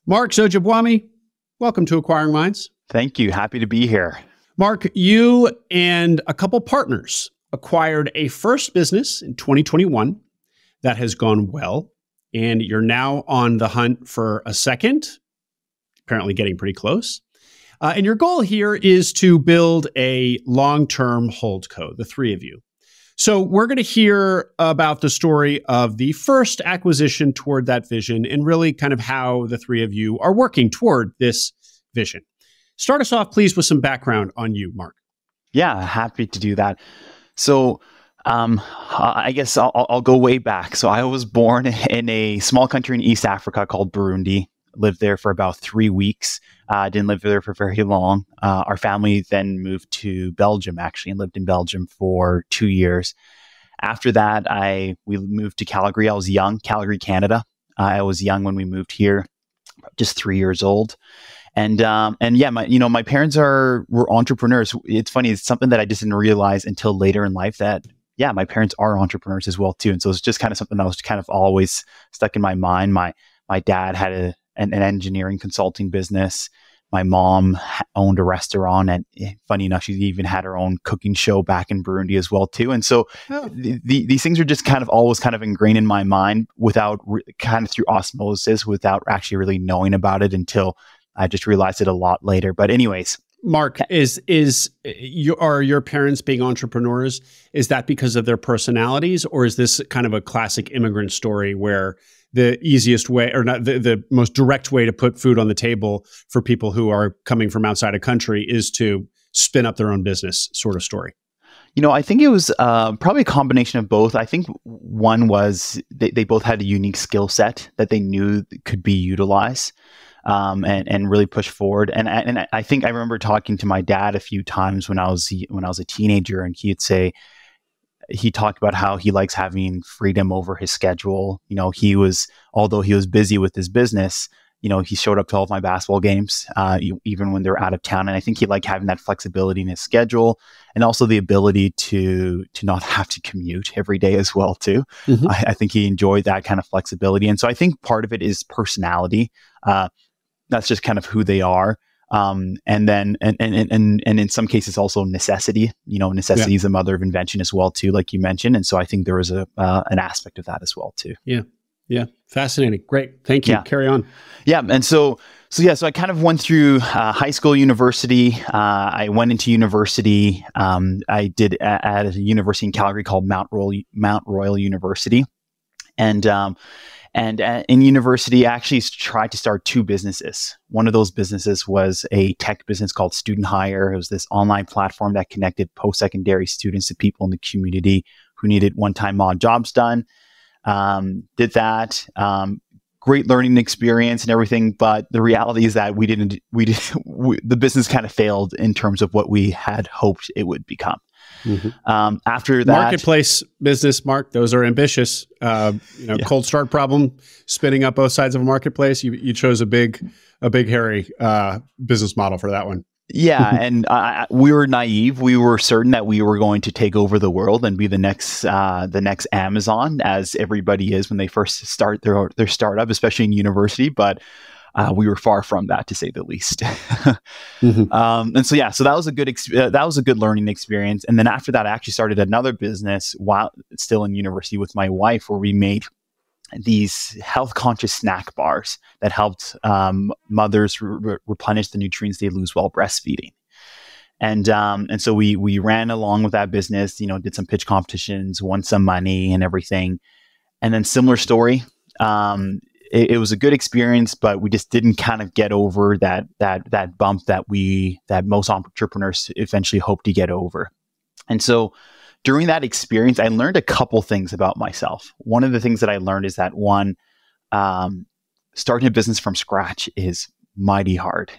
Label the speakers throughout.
Speaker 1: Marc Nzojibwami, welcome to Acquiring Minds.
Speaker 2: Thank you. Happy to be here.
Speaker 1: Marc, you and a couple partners acquired a first business in 2021 that has gone well, and you're now on the hunt for a second, apparently getting pretty close. And your goal here is to build a long-term Holdco, the three of you. So we're going to hear about the story of the first acquisition toward that vision and really kind of how the three of you are working toward this vision. Start us off, please, with some background on you, Marc.
Speaker 2: Yeah, happy to do that. So I guess I'll go way back. So I was born in a small country in East Africa called Burundi. Lived there for about 3 weeks. Didn't live there for very long. Our family then moved to Belgium, actually, and lived in Belgium for 2 years. After that, we moved to Calgary. I was young, Calgary, Canada. I was young when we moved here, just 3 years old. And yeah, my parents were entrepreneurs. It's funny, it's something that I just didn't realize until later in life that, yeah, my parents are entrepreneurs as well too. And so it's just kind of something that was kind of always stuck in my mind. My dad had an engineering consulting business. My mom owned a restaurant, and funny enough, she even had her own cooking show back in Burundi as well too. And so these things are just kind of always kind of ingrained in my mind without kind of through osmosis, without actually really knowing about it until I just realized it a lot later. But anyways,
Speaker 1: Marc, are your parents being entrepreneurs? Is that because of their personalities, or is this kind of a classic immigrant story where the easiest way, or not the most direct way to put food on the table for people who are coming from outside a country is to spin up their own business sort of story?
Speaker 2: I think it was probably a combination of both. I think one was they both had a unique skill set that they knew could be utilized. And really push forward. And I think I remember talking to my dad a few times when I was a teenager, and he talked about how he likes having freedom over his schedule. Although he was busy with his business, he showed up to all of my basketball games, even when they're out of town. And I think he liked having that flexibility in his schedule, and also the ability to not have to commute every day as well too. Mm-hmm. I think he enjoyed that kind of flexibility. And so I think part of it is personality. That's just kind of who they are. And then in some cases also necessity. Necessity is the mother of invention as well too, like you mentioned. And so I think there was an aspect of that as well too.
Speaker 1: Yeah. Fascinating. Great. Thank you. Yeah. Carry on.
Speaker 2: Yeah. And so I kind of went through high school, university. I went into university. I did at a university in Calgary called Mount Royal University. And in university, I actually tried to start 2 businesses. One of those businesses was a tech business called Student Hire. It was this online platform that connected post-secondary students to people in the community who needed one-time odd jobs done. Did that. Great learning experience and everything. But the reality is that the business kind of failed in terms of what we had hoped it would become. Mm-hmm. After that,
Speaker 1: marketplace business, Marc, those are ambitious. Cold start problem, spinning up both sides of a marketplace. You chose a big hairy business model for that one.
Speaker 2: Yeah, and we were naive. We were certain that we were going to take over the world and be the next Amazon, as everybody is when they first start their startup, especially in university. But we were far from that, to say the least. Mm-hmm. So that was a good learning experience. And then after that, I actually started another business while still in university with my wife, where we made these health conscious snack bars that helped mothers replenish the nutrients they lose while breastfeeding. And so we ran along with that business, did some pitch competitions, won some money and everything. And then similar story. It was a good experience, but we just didn't kind of get over that bump that most entrepreneurs eventually hope to get over. And so during that experience, I learned a couple things about myself. One of the things that I learned is that starting a business from scratch is mighty hard.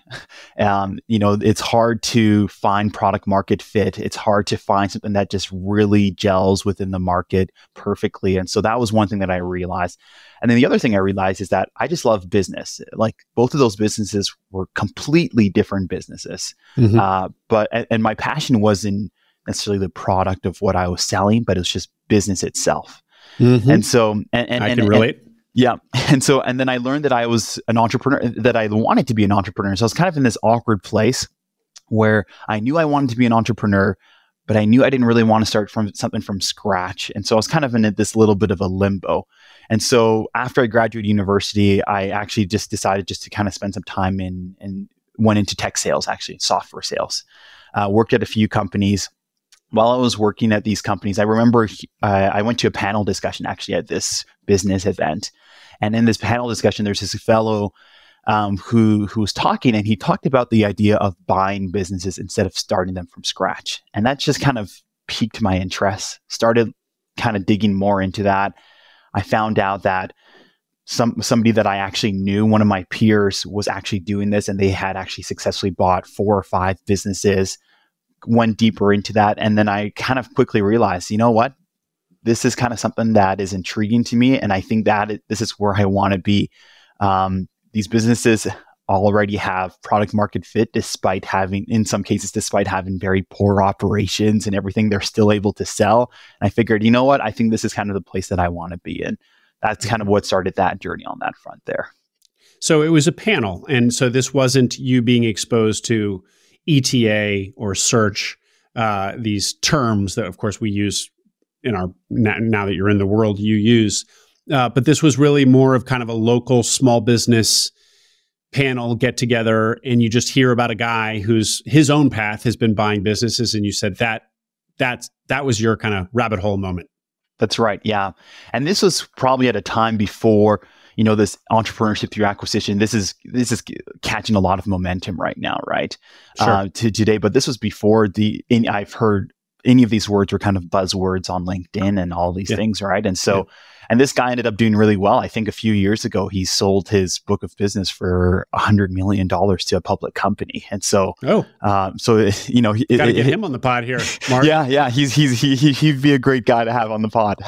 Speaker 2: It's hard to find product market fit. It's hard to find something that just really gels within the market perfectly. And so that was one thing that I realized. And then the other thing I realized is that I just love business. Like both of those businesses were completely different businesses. Mm-hmm. But my passion wasn't necessarily the product of what I was selling, but it was just business itself. Mm-hmm. And so,
Speaker 1: I can relate.
Speaker 2: Yeah. And then I learned that I was an entrepreneur, that I wanted to be an entrepreneur. So I was kind of in this awkward place where I knew I wanted to be an entrepreneur, but I knew I didn't really want to start from something from scratch. And so I was kind of in this little bit of a limbo. And so after I graduated university, I actually just decided just to kind of spend some time and went into tech sales, actually software sales. Worked at a few companies. While I was working at these companies, I remember I went to a panel discussion actually at this business event. And in this panel discussion, there's this fellow who was talking, and he talked about the idea of buying businesses instead of starting them from scratch. And that just kind of piqued my interest. Started kind of digging more into that. I found out that somebody that I actually knew, one of my peers, was actually doing this, and they had actually successfully bought 4 or 5 businesses. Went deeper into that, and then I kind of quickly realized, you know what? This is kind of something that is intriguing to me, and I think that this is where I want to be. These businesses already have product market fit, despite having very poor operations and everything. They're still able to sell. And I figured, you know what? I think this is kind of the place that I want to be in. That's kind of what started that journey on that front there.
Speaker 1: So it was a panel, and so this wasn't you being exposed to ETA or search, these terms that, of course, we use in our now that you're in the world, you use. But this was really more of kind of a local small business panel get together, and you just hear about a guy whose his own path has been buying businesses, and you said that was your kind of rabbit hole moment.
Speaker 2: That's right. Yeah, and this was probably at a time before, this entrepreneurship through acquisition. This is catching a lot of momentum right now, right?
Speaker 1: Sure.
Speaker 2: To today, but this was before I've heard any of these words were kind of buzzwords on LinkedIn and all these things, right? And so, and this guy ended up doing really well. I think a few years ago, he sold his book of business for $100 million to a public company. And so,
Speaker 1: got to get him on the pod here, Mark.
Speaker 2: Yeah, he'd be a great guy to have on the pod.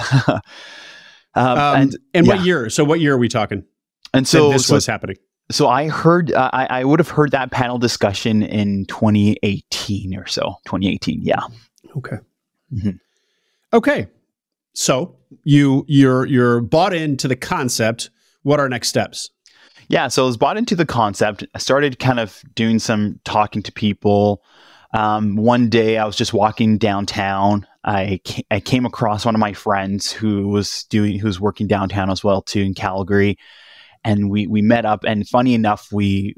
Speaker 1: And what year? So what year are we talking?
Speaker 2: And so
Speaker 1: this was happening.
Speaker 2: So I heard, I would have heard that panel discussion in 2018 or so. 2018, yeah.
Speaker 1: Okay. Mm-hmm. Okay. So you're bought into the concept. What are next steps?
Speaker 2: Yeah. So I was bought into the concept. I started kind of doing some talking to people. One day I was just walking downtown. I came across one of my friends who was working downtown as well too in Calgary, and we met up. And funny enough, we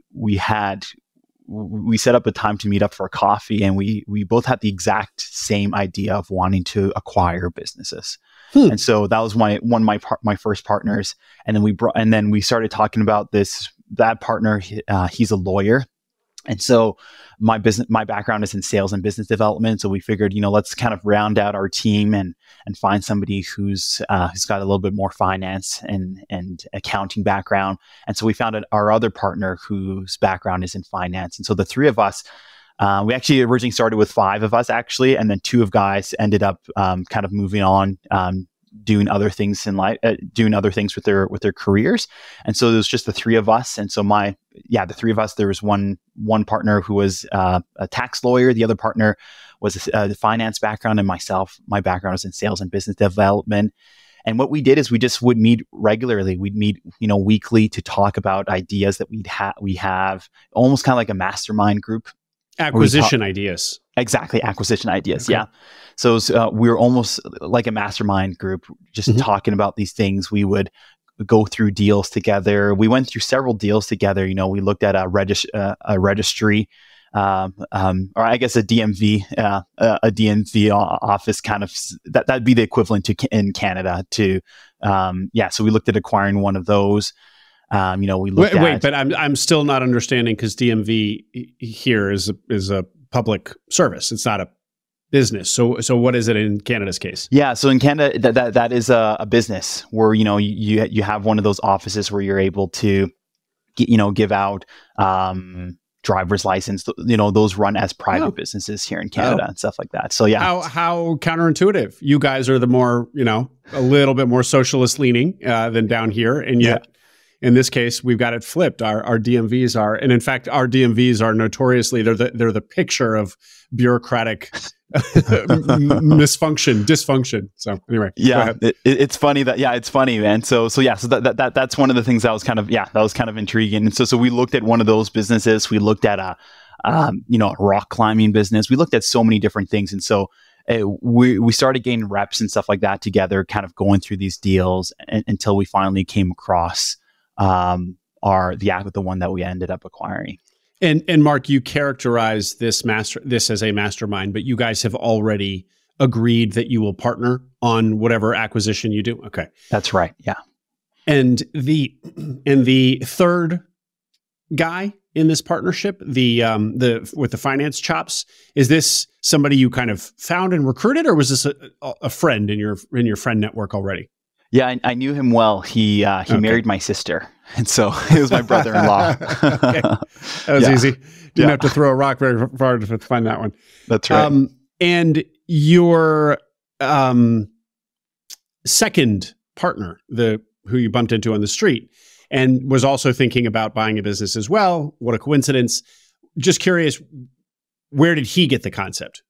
Speaker 2: set up a time to meet up for a coffee, and we both had the exact same idea of wanting to acquire businesses. And so that was one of my first partners. And then we started talking about that partner. He's a lawyer. And so my background is in sales and business development. So we figured, let's kind of round out our team and find somebody who's got a little bit more finance and accounting background. And so we found our other partner whose background is in finance. And so the three of us, we actually originally started with 5 of us actually, and then 2 of guys ended up kind of moving on, doing other things in life, doing other things with their careers. And so it was just the 3 of us. And so the 3 of us, there was one partner who was a tax lawyer. The other partner was a finance background, and my background was in sales and business development. And what we did is we just would meet regularly. We'd meet, weekly to talk about ideas that we have almost kind of like a mastermind group.
Speaker 1: Acquisition ideas.
Speaker 2: Exactly. Acquisition ideas. Okay. Yeah. So we were almost like a mastermind group, just talking about these things. We would go through deals together. We went through several deals together. We looked at a registry, or I guess a DMV, office kind of, that'd be the equivalent in Canada to, so we looked at acquiring one of those. We looked at...
Speaker 1: but I'm still not understanding, because DMV here is a public service. It's not a business. So what is it in Canada's case?
Speaker 2: Yeah. So in Canada, that is a business where, you have one of those offices where you're able to, give out, driver's license, those run as private businesses here in Canada and stuff like that. So yeah.
Speaker 1: How counterintuitive. You guys are the more, a little bit more socialist leaning, than down here. And yet, in this case, we've got it flipped. Our DMVs are, and in fact, our DMVs are notoriously, they're the picture of bureaucratic dysfunction. So anyway,
Speaker 2: yeah, it's funny that, yeah, it's funny, man. So that's one of the things that was kind of intriguing. And so we looked at one of those businesses. We looked at a rock climbing business. We looked at so many different things. And so we started getting reps and stuff like that together, kind of going through these deals until we finally came across the one that we ended up acquiring.
Speaker 1: And Mark, you characterize this as a mastermind, but you guys have already agreed that you will partner on whatever acquisition you do. Okay,
Speaker 2: that's right. Yeah.
Speaker 1: And the third guy in this partnership, the with the finance chops, is this somebody you kind of found and recruited, or was this a friend in your friend network already?
Speaker 2: Yeah, I knew him well. He married my sister, and so he was my brother-in-law.
Speaker 1: Okay. That was easy. Didn't have to throw a rock very far to find that one.
Speaker 2: That's right.
Speaker 1: And your second partner, who you bumped into on the street, and was also thinking about buying a business as well. What a coincidence! Just curious, where did he get the concept?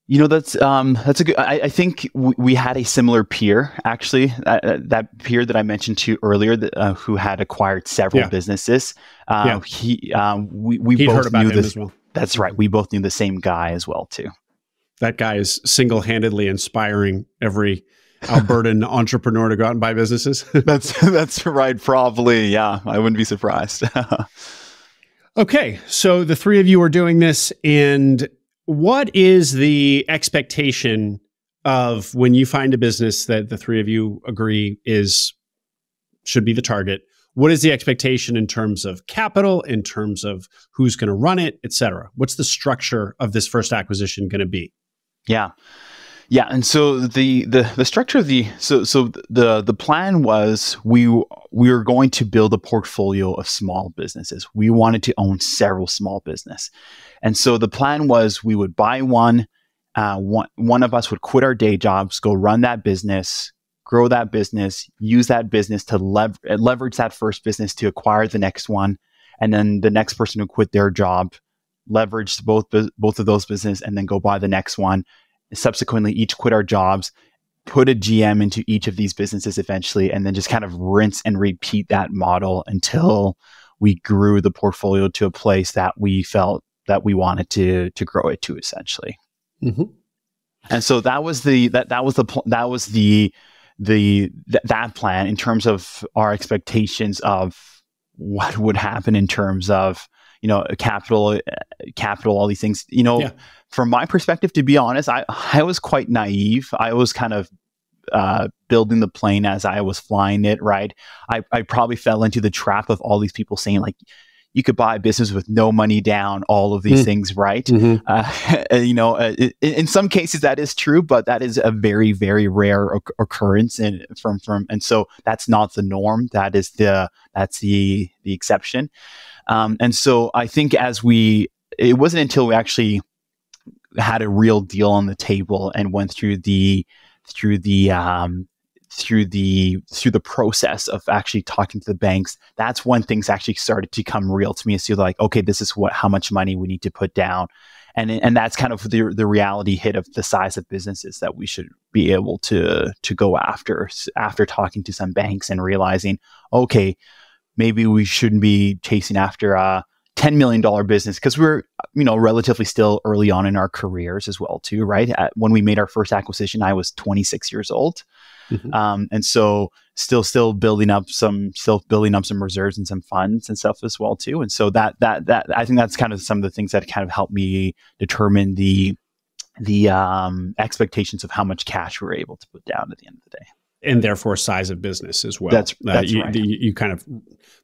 Speaker 2: That's a good. I think we had a similar peer, actually. That peer that I mentioned to you earlier, who had acquired several businesses. We both
Speaker 1: heard about
Speaker 2: knew
Speaker 1: him
Speaker 2: this
Speaker 1: as well.
Speaker 2: That's right. We both knew the same guy as well too.
Speaker 1: That guy is single-handedly inspiring every Albertan entrepreneur to go out and buy businesses.
Speaker 2: That's right. Probably, yeah. I wouldn't be surprised.
Speaker 1: Okay, so the three of you are doing this, and what is the expectation of when you find a business that the three of you agree should be the target? What is the expectation in terms of capital, in terms of who's going to run it, et cetera? What's the structure of this first acquisition going to be?
Speaker 2: Yeah. And so the structure of the plan was we were going to build a portfolio of small businesses. We wanted to own several small business. And so the plan was we would buy one of us would quit our day jobs, go run that business, grow that business, use that business to leverage that first business to acquire the next one. And then the next person who quit their job, leverage both of those businesses and then go buy the next one. Subsequently, each quit our jobs, put a GM into each of these businesses eventually, and then just kind of rinse and repeat that model until we grew the portfolio to a place that we felt that we wanted to grow it to, essentially. Mm-hmm. And so that was that plan in terms of our expectations of what would happen in terms of capital, all these things. From my perspective, to be honest, I was quite naive. I was kind of building the plane as I was flying it, right? I probably fell into the trap of all these people saying, like, you could buy a business with no money down, all of these things, right? Mm-hmm. In some cases that is true, but that is a very, very rare occurrence, and so that's not the norm. That's the exception. And so I think it wasn't until we actually had a real deal on the table and went through the process of actually talking to the banks, that's when things actually started to come real to me. So like, okay, this is how much money we need to put down. And that's kind of the reality hit of the size of businesses that we should be able to go after talking to some banks and realizing, okay, maybe we shouldn't be chasing after a $10 million business, because we're, relatively still early on in our careers as well too, right? When we made our first acquisition, I was 26 years old. Mm-hmm. And so still building up some reserves and some funds and stuff as well too. And so that I think that's kind of some of the things that kind of helped me determine the expectations of how much cash we were able to put down at the end of the day.
Speaker 1: And therefore size of business as well.
Speaker 2: That's right.
Speaker 1: You kind of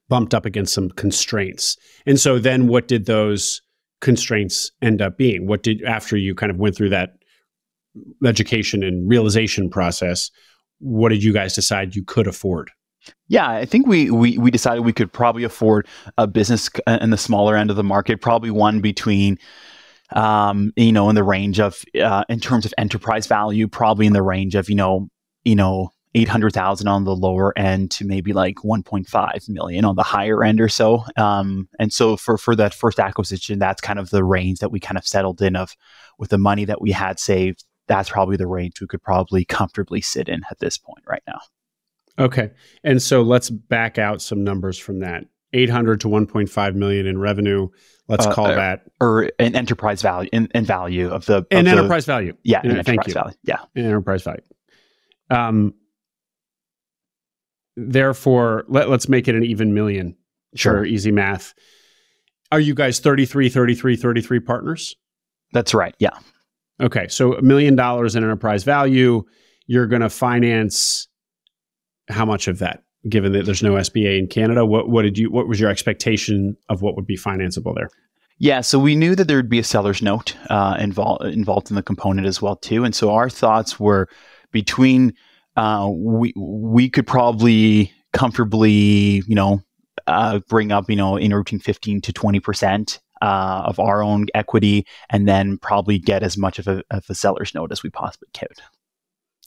Speaker 1: bumped up against some constraints. And so then what did those constraints end up being? After you kind of went through that education and realization process, what did you guys decide you could afford?
Speaker 2: Yeah, I think we decided we could probably afford a business in the smaller end of the market, probably one between, in the range of, in terms of enterprise value, probably in the range of, $800,000 on the lower end to maybe like 1.5 million on the higher end or so. And so for that first acquisition, that's kind of the range that we kind of settled in of with the money that we had saved. That's probably the range we could probably comfortably sit in at this point right now.
Speaker 1: Okay. And so let's back out some numbers from that. 800 to 1.5 million in revenue. Let's call that,
Speaker 2: or an enterprise value in value of the
Speaker 1: enterprise value.
Speaker 2: Yeah, an enterprise value. Yeah,
Speaker 1: an enterprise value. Therefore, let's make it an even million.
Speaker 2: Sure.
Speaker 1: For easy math. Are you guys 33 partners?
Speaker 2: That's right. Yeah.
Speaker 1: Okay. So $1 million in enterprise value. You're going to finance how much of that? Given that there's no SBA in Canada, what was your expectation of what would be financeable there?
Speaker 2: Yeah, so we knew that there would be a seller's note involved in the component as well too, and so our thoughts were between we could probably comfortably bring up anywhere between 15 to 20% of our own equity, and then probably get as much of a seller's note as we possibly could,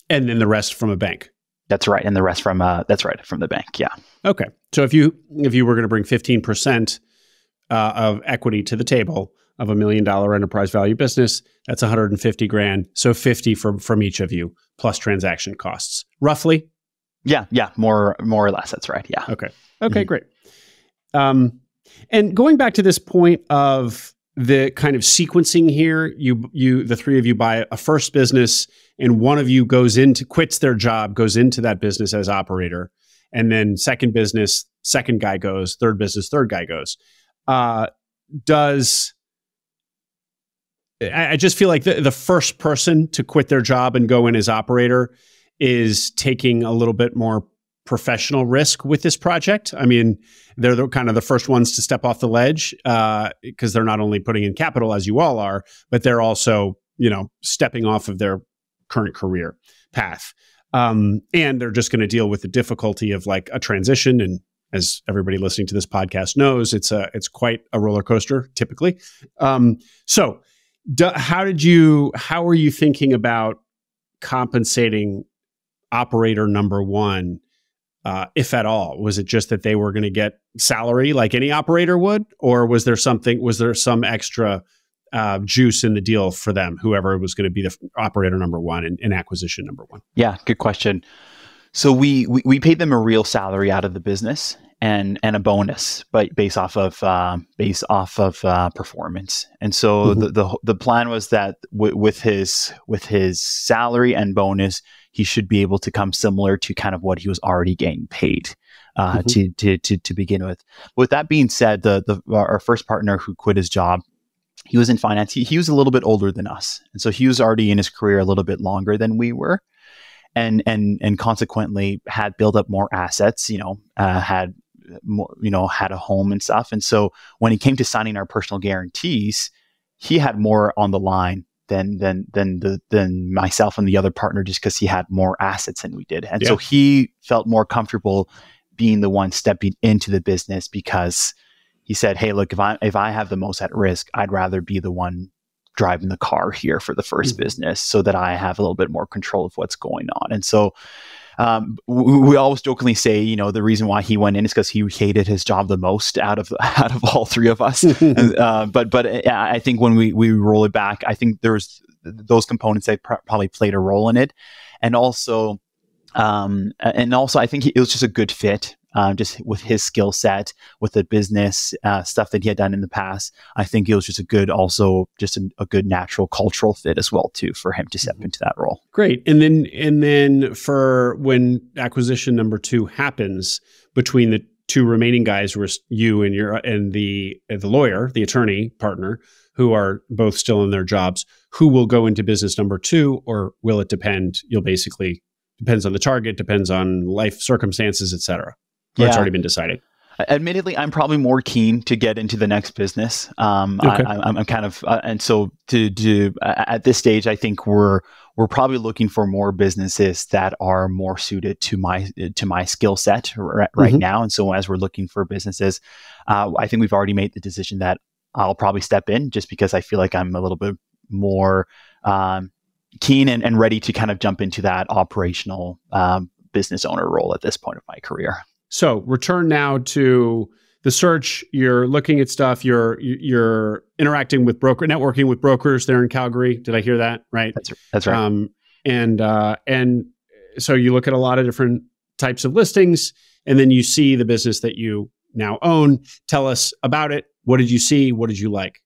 Speaker 1: and then the rest from a bank.
Speaker 2: That's right, and the rest from the bank. Yeah.
Speaker 1: Okay. So if you were going to bring 15% of equity to the table of $1 million enterprise value business, that's $150,000. So 50 from each of you plus transaction costs, roughly.
Speaker 2: Yeah, more or less. That's right. Yeah.
Speaker 1: Okay. Great. And going back to this point of the kind of sequencing here, the three of you buy a first business, and one of you quits their job, goes into that business as operator, and then second business, second guy goes, third business, third guy goes. I just feel like the first person to quit their job and go in as operator is taking a little bit more professional risk with this project. I mean, they're kind of the first ones to step off the ledge because they're not only putting in capital as you all are, but they're also, stepping off of their current career path. And they're just going to deal with the difficulty of like a transition. And as everybody listening to this podcast knows, it's quite a roller coaster typically. So how were you thinking about compensating operator number one? If at all? Was it just that they were going to get salary like any operator would? Or was there some extra juice in the deal for them, whoever was going to be the operator number one in acquisition number one? Yeah,
Speaker 2: good question. So we paid them a real salary out of the business and a bonus, but based off of performance. And so the plan was that with his salary and bonus, he should be able to come similar to kind of what he was already getting paid to begin with. With that being said, our first partner who quit his job, he was in finance. He was a little bit older than us, and so he was already in his career a little bit longer than we were, and consequently had built up more assets. Had more, had a home and stuff. And so when he came to signing our personal guarantees, he had more on the line than myself and the other partner, just because he had more assets than we did. And so he felt more comfortable being the one stepping into the business, because he said, hey, look, if I have the most at risk, I'd rather be the one driving the car here for the first business, so that I have a little bit more control of what's going on. And so we always jokingly say, the reason why he went in is because he hated his job the most out of all three of us. But I think when we roll it back, I think there's those components that probably played a role in it, and also I think it was just a good fit. Just with his skill set, with the business stuff that he had done in the past, I think it was just a good natural cultural fit as well too for him to step into that role.
Speaker 1: Great. And then for when acquisition number two happens, between the two remaining guys, were you and the lawyer, the attorney partner, who are both still in their jobs, who will go into business number two, or will it depend? Depends on the target, depends on life circumstances, et cetera. It's already been decided.
Speaker 2: Admittedly, I'm probably more keen to get into the next business. I'm kind of, and so to at this stage, I think we're probably looking for more businesses that are more suited to my skill set right now. And so as we're looking for businesses, I think we've already made the decision that I'll probably step in, just because I feel like I'm a little bit more keen and ready to kind of jump into that operational business owner role at this point of my career.
Speaker 1: So return now to the search. You're looking at stuff. You're interacting with networking with brokers there in Calgary. Did I hear that right?
Speaker 2: That's right.
Speaker 1: And so you look at a lot of different types of listings, and then you see the business that you now own. Tell us about it. What did you see? What did you like?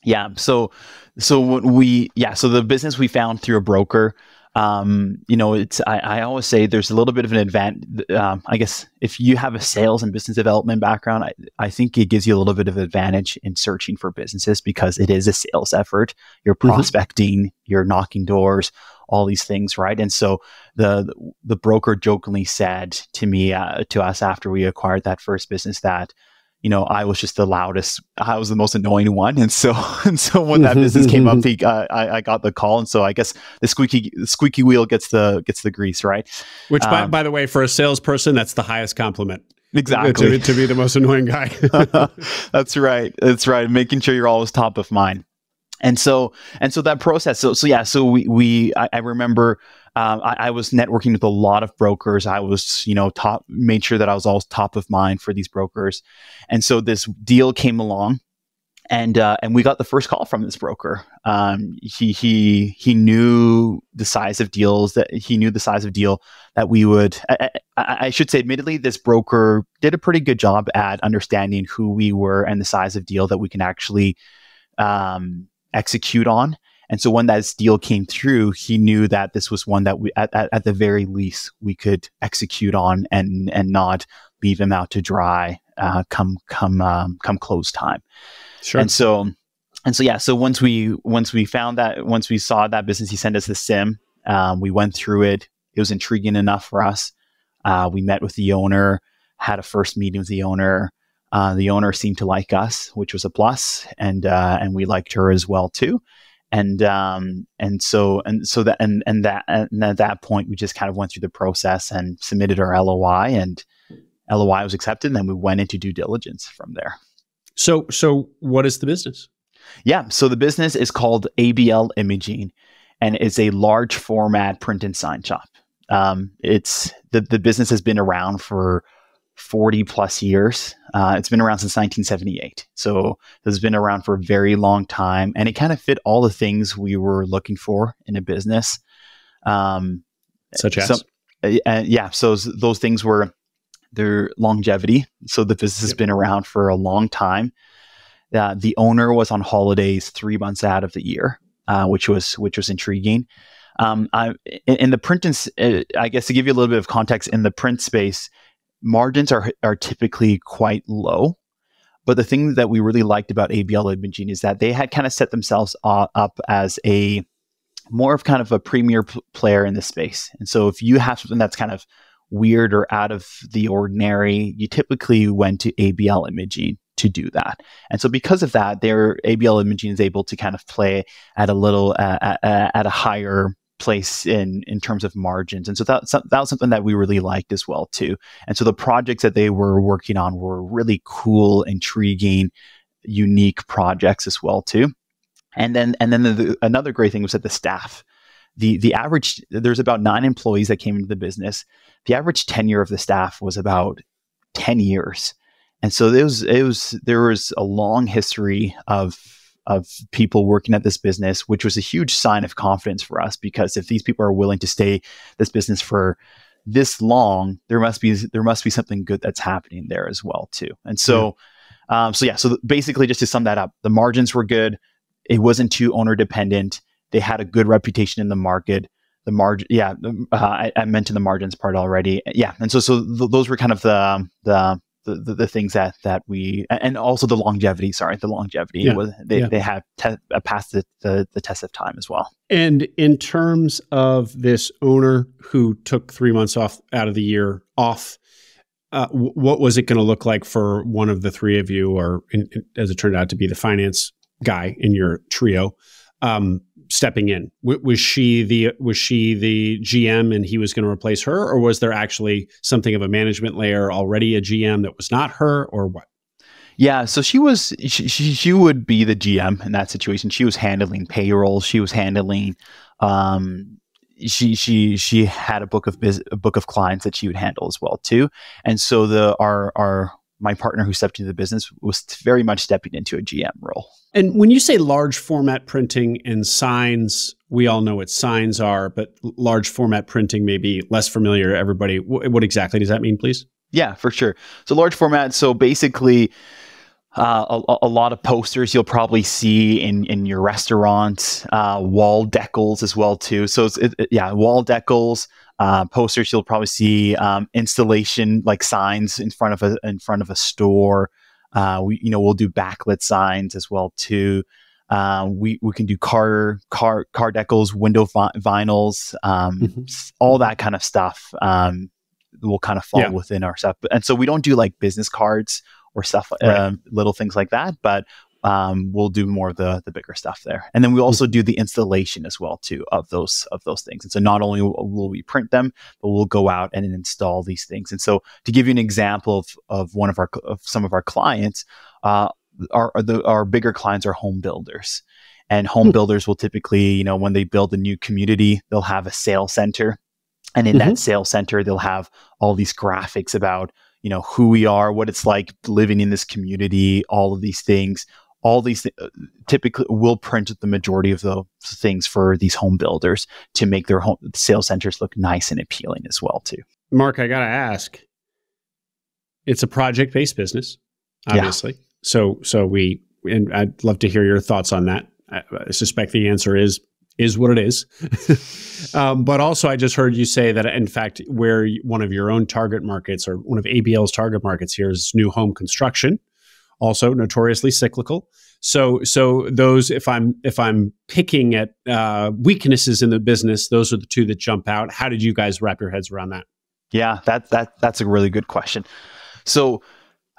Speaker 2: Yeah. So the business we found through a broker, I always say there's a little bit of an advantage. I guess if you have a sales and business development background, I think it gives you a little bit of advantage in searching for businesses because it is a sales effort. You're prospecting, you're knocking doors, all these things, right? And so the broker jokingly said to me, to us after we acquired that first business that, I was just the loudest. I was the most annoying one, and so when that business came up, I got the call, and so I guess the squeaky wheel gets the grease, right?
Speaker 1: Which, by the way, for a salesperson, that's the highest compliment.
Speaker 2: Exactly,
Speaker 1: to be the most annoying guy.
Speaker 2: That's right. That's right. Making sure you're always top of mind, and so that process. I remember. I was networking with a lot of brokers. I was, made sure that I was always top of mind for these brokers. And so this deal came along and we got the first call from this broker. He knew the size of deal that we would, I should say, admittedly, this broker did a pretty good job at understanding who we were and the size of deal that we can actually execute on. And so when that deal came through, he knew that this was one that we, at the very least, we could execute on and not leave him out to dry come close time.
Speaker 1: Sure.
Speaker 2: And so once we saw that business, he sent us the SIM. We went through it. It was intriguing enough for us. We met with the owner, had a first meeting with the owner. The owner seemed to like us, which was a plus, and we liked her as well too. And at that point, we just kind of went through the process and submitted our LOI, and LOI was accepted. And then we went into due diligence from there.
Speaker 1: So what is the business?
Speaker 2: Yeah. So the business is called ABL Imaging, and it's a large format print and sign shop. It's the business has been around for 40 plus years. It's been around since 1978. So it's been around for a very long time, and it kind of fit all the things we were looking for in a business.
Speaker 1: Such as?
Speaker 2: So those things were their longevity. So the business has been around for a long time. The owner was on holidays 3 months out of the year, which was intriguing. In the print, I guess to give you a little bit of context, in the print space, margins are typically quite low, but the thing that we really liked about ABL Imaging is that they had kind of set themselves up as a more of kind of a premier player in this space. And so if you have something that's kind of weird or out of the ordinary, you typically went to ABL Imaging to do that. And so because of that, their ABL Imaging is able to kind of play at a higher place in terms of margins. And so that was something that we really liked as well too. And so the projects that they were working on were really cool, intriguing, unique projects as well too. And then another great thing was that the staff, the average, there's about 9 employees that came into the business. The average tenure of the staff was about 10 years. And so there was a long history of people working at this business, which was a huge sign of confidence for us, because if these people are willing to stay this business for this long, there must be something good that's happening there as well too. And so, so basically, just to sum that up, the margins were good. It wasn't too owner dependent. They had a good reputation in the market. The margin, I mentioned the margins part already. Yeah, and so those were kind of the things that we, and also the longevity. They have passed the test of time as well.
Speaker 1: And in terms of this owner who took 3 months out of the year off, what was it going to look like for one of the three of you, or as it turned out to be the finance guy in your trio, stepping in? Was she the GM and he was going to replace her, or was there actually something of a management layer already, a GM that was not her, or what?
Speaker 2: Yeah, so she would be the GM in that situation. She was handling payroll. She was handling she had a book of clients that she would handle as well too. And so my partner who stepped into the business was very much stepping into a GM role.
Speaker 1: And when you say large format printing and signs, we all know what signs are, but large format printing may be less familiar to everybody. What exactly does that mean, please?
Speaker 2: Yeah, for sure. So large format. So basically, a lot of posters you'll probably see in your restaurant, wall decals as well too. So wall decals, posters you'll probably see, installation like signs in front of a store. We'll do backlit signs as well too. We can do car decals, window vinyls, all that kind of stuff. Will kind of fall within our stuff, and so we don't do like business cards or stuff, little things like that. But we'll do more of the bigger stuff there, and then we also do the installation as well too of those things. And so not only will we print them, but we'll go out and install these things. And so to give you an example of some of our clients, our bigger clients are home builders, and home builders will typically, when they build a new community, they'll have a sales center, and in that sales center, they'll have all these graphics about who we are, what it's like living in this community, all of these things. All these typically will print the majority of the things for these home builders to make their home sales centers look nice and appealing as well too.
Speaker 1: Mark, I got to ask, it's a project-based business, obviously. Yeah. So and I'd love to hear your thoughts on that. I suspect the answer is what it is. But also, I just heard you say that, in fact, where one of your own target markets, or one of ABL's target markets here, is new home construction, also notoriously cyclical. So those, if I'm picking at weaknesses in the business, those are the two that jump out. How did you guys wrap your heads around that?
Speaker 2: Yeah, that's a really good question. So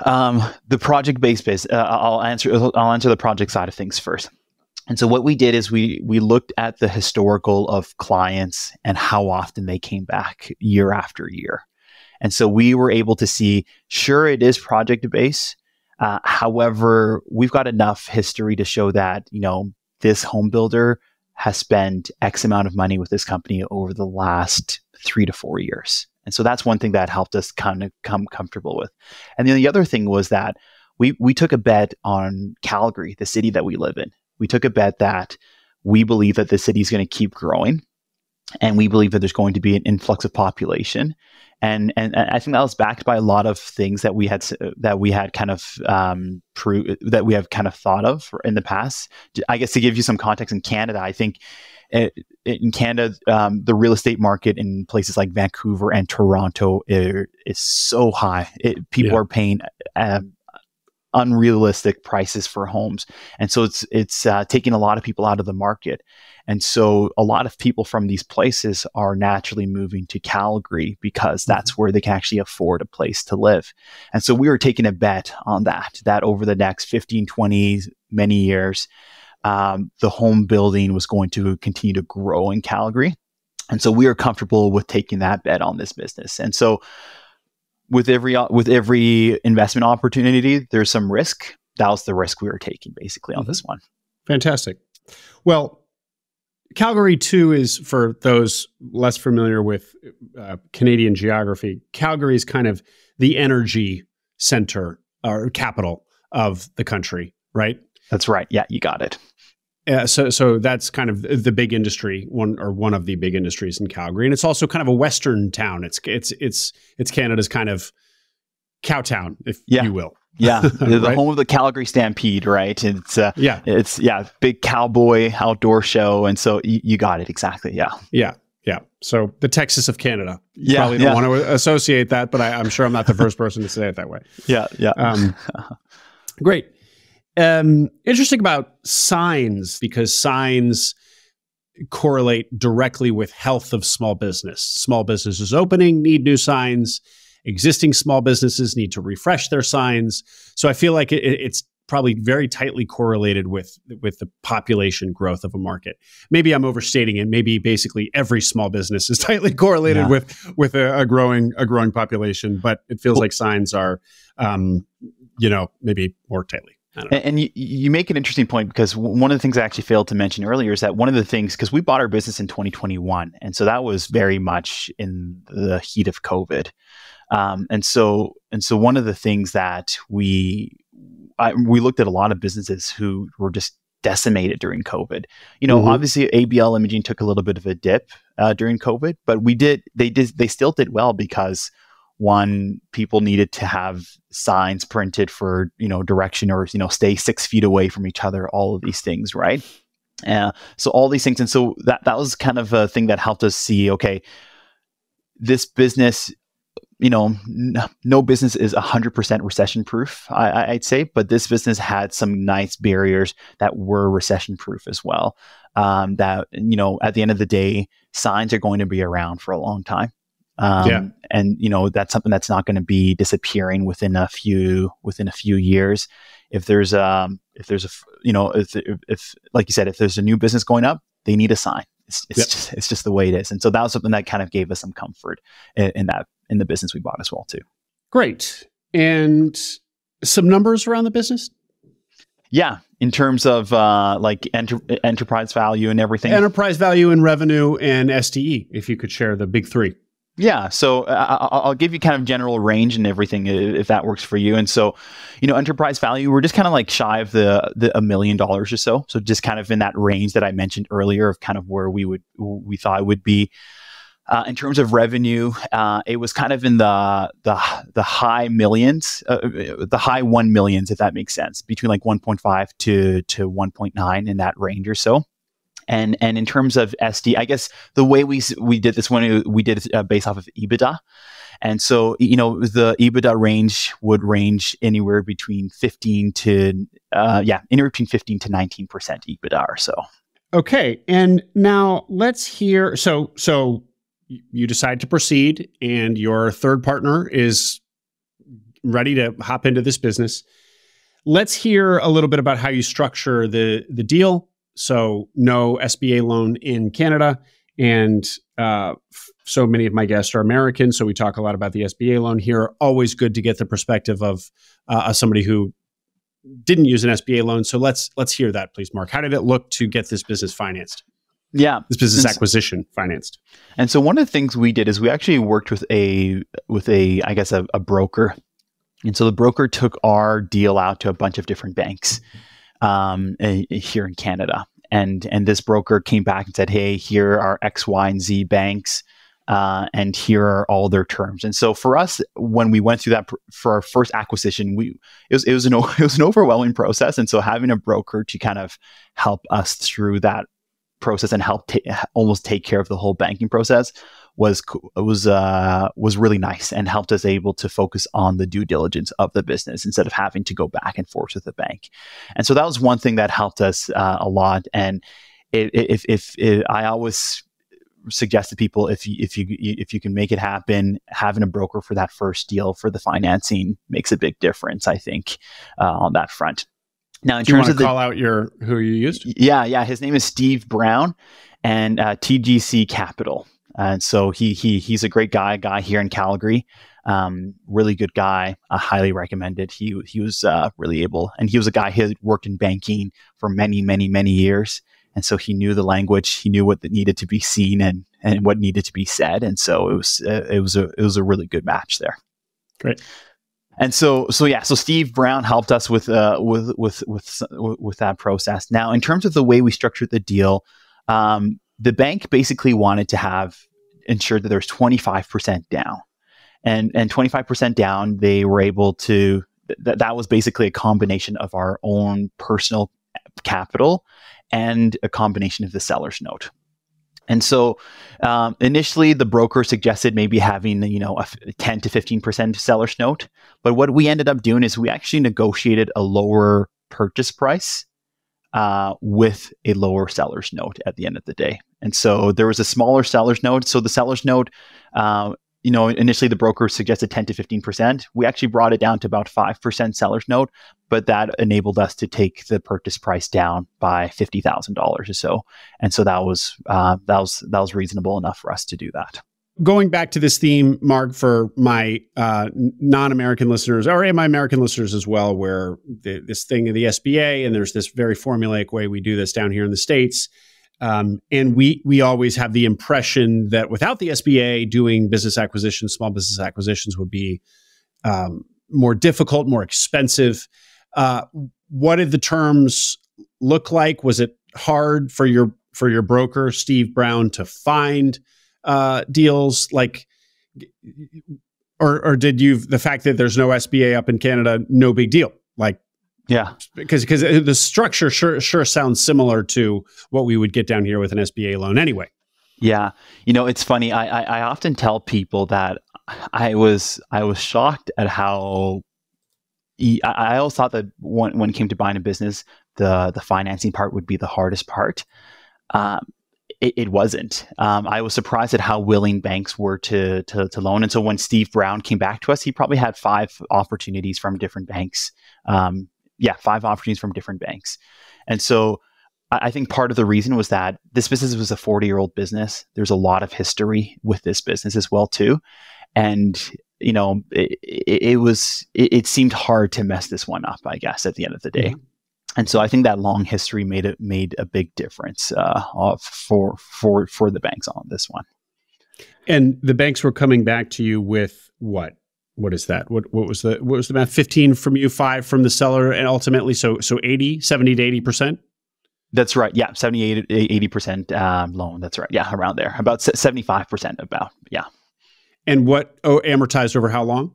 Speaker 2: the project-based business, I'll answer the project side of things first. And so what we did is we looked at the historical of clients and how often they came back year after year. And so we were able to see, sure, it is project-based. However, we've got enough history to show that, this home builder has spent X amount of money with this company over the last 3 to 4 years. And so that's one thing that helped us kind of come comfortable with. And then the other thing was that we took a bet on Calgary, the city that we live in. We took a bet that we believe that the city is going to keep growing, and we believe that there's going to be an influx of population. And I think that was backed by a lot of things that we had kind of thought of in the past. I guess to give you some context, in Canada, I think in Canada, the real estate market in places like Vancouver and Toronto is so high. People are paying unrealistic prices for homes, and so it's taking a lot of people out of the market. And so a lot of people from these places are naturally moving to Calgary because that's where they can actually afford a place to live. And so we were taking a bet on that over the next 15, 20, many years, the home building was going to continue to grow in Calgary. And so we are comfortable with taking that bet on this business. And so with every investment opportunity, there's some risk. That was the risk we were taking basically on this one.
Speaker 1: Fantastic. Well, Calgary too is, for those less familiar with Canadian geography, Calgary is kind of the energy center or capital of the country, right?
Speaker 2: That's right. Yeah, you got it.
Speaker 1: So that's kind of the big industry, one of the big industries in Calgary, and it's also kind of a Western town. It's Canada's kind of cow town, if you will.
Speaker 2: Yeah, the
Speaker 1: right?
Speaker 2: Home of the Calgary Stampede, right? It's big cowboy outdoor show, and so you got it exactly. Yeah.
Speaker 1: So the Texas of Canada. You probably don't want to associate that, but I'm sure I'm not the first person to say it that way.
Speaker 2: Yeah.
Speaker 1: Great. Interesting about signs, because signs correlate directly with health of small business. Small businesses opening need new signs. Existing small businesses need to refresh their signs. So I feel like it's probably very tightly correlated with the population growth of a market. Maybe I'm overstating it. Maybe basically every small business is tightly correlated with a growing population, but it feels like signs are, maybe more tightly. I don't know.
Speaker 2: And you make an interesting point, because one of the things I actually failed to mention earlier is that one of the things, because we bought our business in 2021, and so that was very much in the heat of COVID. And so one of the things that we looked at a lot of businesses who were just decimated during COVID. Obviously ABL Imaging took a little bit of a dip during COVID, but they still did well, because one, people needed to have signs printed for, direction, or, stay 6 feet away from each other, all of these things, right? So all these things. And so that was kind of a thing that helped us see, okay, this business, no business is 100% recession proof, I'd say, but this business had some nice barriers that were recession proof as well. That, at the end of the day, signs are going to be around for a long time. And that's something that's not going to be disappearing within a few years. If there's like you said, if there's a new business going up, they need a sign. It's just the way it is. And so that was something that kind of gave us some comfort in the business we bought as well too.
Speaker 1: Great. And some numbers around the business?
Speaker 2: Yeah, in terms of enterprise value and everything.
Speaker 1: Enterprise value and revenue and STE, if you could share the big three.
Speaker 2: Yeah, so I'll give you kind of general range and everything, if that works for you. And so, enterprise value, we're just kind of like shy of the $1 million or so. So just kind of in that range that I mentioned earlier of kind of where we thought it would be. In terms of revenue, it was kind of in the high millions, the high 1 millions, if that makes sense, between like 1.5 to 1.9 in that range or so. And in terms of SD, I guess the way we did this one, we did it based off of EBITDA. And so, the EBITDA range would range anywhere between 15 to 19% EBITDA or so.
Speaker 1: Okay. And now let's hear, so you decide to proceed, and your third partner is ready to hop into this business. Let's hear a little bit about how you structure the deal. So no SBA loan in Canada. And so many of my guests are American, so we talk a lot about the SBA loan here. Always good to get the perspective of somebody who didn't use an SBA loan. So let's hear that, please, Marc. How did it look to get this business financed?
Speaker 2: Yeah,
Speaker 1: this business acquisition financed.
Speaker 2: And so one of the things we did is we actually worked with a broker. And so the broker took our deal out to a bunch of different banks here in Canada. And this broker came back and said, hey, here are X, Y, and Z banks, and here are all their terms. And so for us, when we went through that for our first acquisition, it was an overwhelming process. And so having a broker to kind of help us through that process and help almost take care of the whole banking process was really nice, and helped us able to focus on the due diligence of the business instead of having to go back and forth with the bank. And so that was one thing that helped us a lot. And if I always suggest to people, if you can make it happen, having a broker for that first deal for the financing makes a big difference, I think, on that front. Now, in terms of
Speaker 1: call out who you used?
Speaker 2: Yeah. His name is Steve Brown, and TGC Capital. And so he's a great guy here in Calgary. Really good guy. I highly recommend it. He was really able, and he was a guy who had worked in banking for many, many, many years. And so he knew the language, he knew what needed to be seen and what needed to be said. And so it was a really good match there.
Speaker 1: Great.
Speaker 2: And so Steve Brown helped us with that process. Now, in terms of the way we structured the deal, the bank basically wanted to ensure that there's 25% down, and 25% down. They were able to. That was basically a combination of our own personal capital and a combination of the seller's note. And so initially, the broker suggested maybe having a 10 to 15% seller's note. But what we ended up doing is we actually negotiated a lower purchase price with a lower seller's note at the end of the day. And so there was a smaller seller's note. So the seller's note, initially the broker suggested 10 to 15%. We actually brought it down to about 5% seller's note, but that enabled us to take the purchase price down by $50,000 or so. And so that was reasonable enough for us to do that.
Speaker 1: going back to this theme, Marc, for my non-American listeners, or my American listeners as well, where this thing of the SBA, and there's this very formulaic way we do this down here in the States. And we always have the impression that without the SBA, doing business acquisitions, small business acquisitions would be more difficult, more expensive. What did the terms look like? Was it hard for your broker, Steve Brown, to find deals like, or did the fact that there's no SBA up in Canada, no big deal? Like,
Speaker 2: yeah,
Speaker 1: because the structure sure sounds similar to what we would get down here with an SBA loan anyway.
Speaker 2: Yeah, it's funny. I often tell people that I was shocked at how I always thought that when it came to buying a business, the financing part would be the hardest part. It wasn't. I was surprised at how willing banks were to loan. And so when Steve Brown came back to us, he probably had 5 opportunities from different banks. 5 opportunities from different banks. And so I think part of the reason was that this business was a 40-year-old business. There's a lot of history with this business as well too. And it seemed hard to mess this one up, I guess, at the end of the day. Mm-hmm. And so I think that long history made a big difference for the banks on this one.
Speaker 1: And the banks were coming back to you with what? What is that? What was the math? 15 from you, 5 from the seller, and ultimately so 70 to 80%?
Speaker 2: That's right. Yeah, 80% loan. That's right. Yeah, around there. About 75% about. Yeah.
Speaker 1: And what amortized over how long?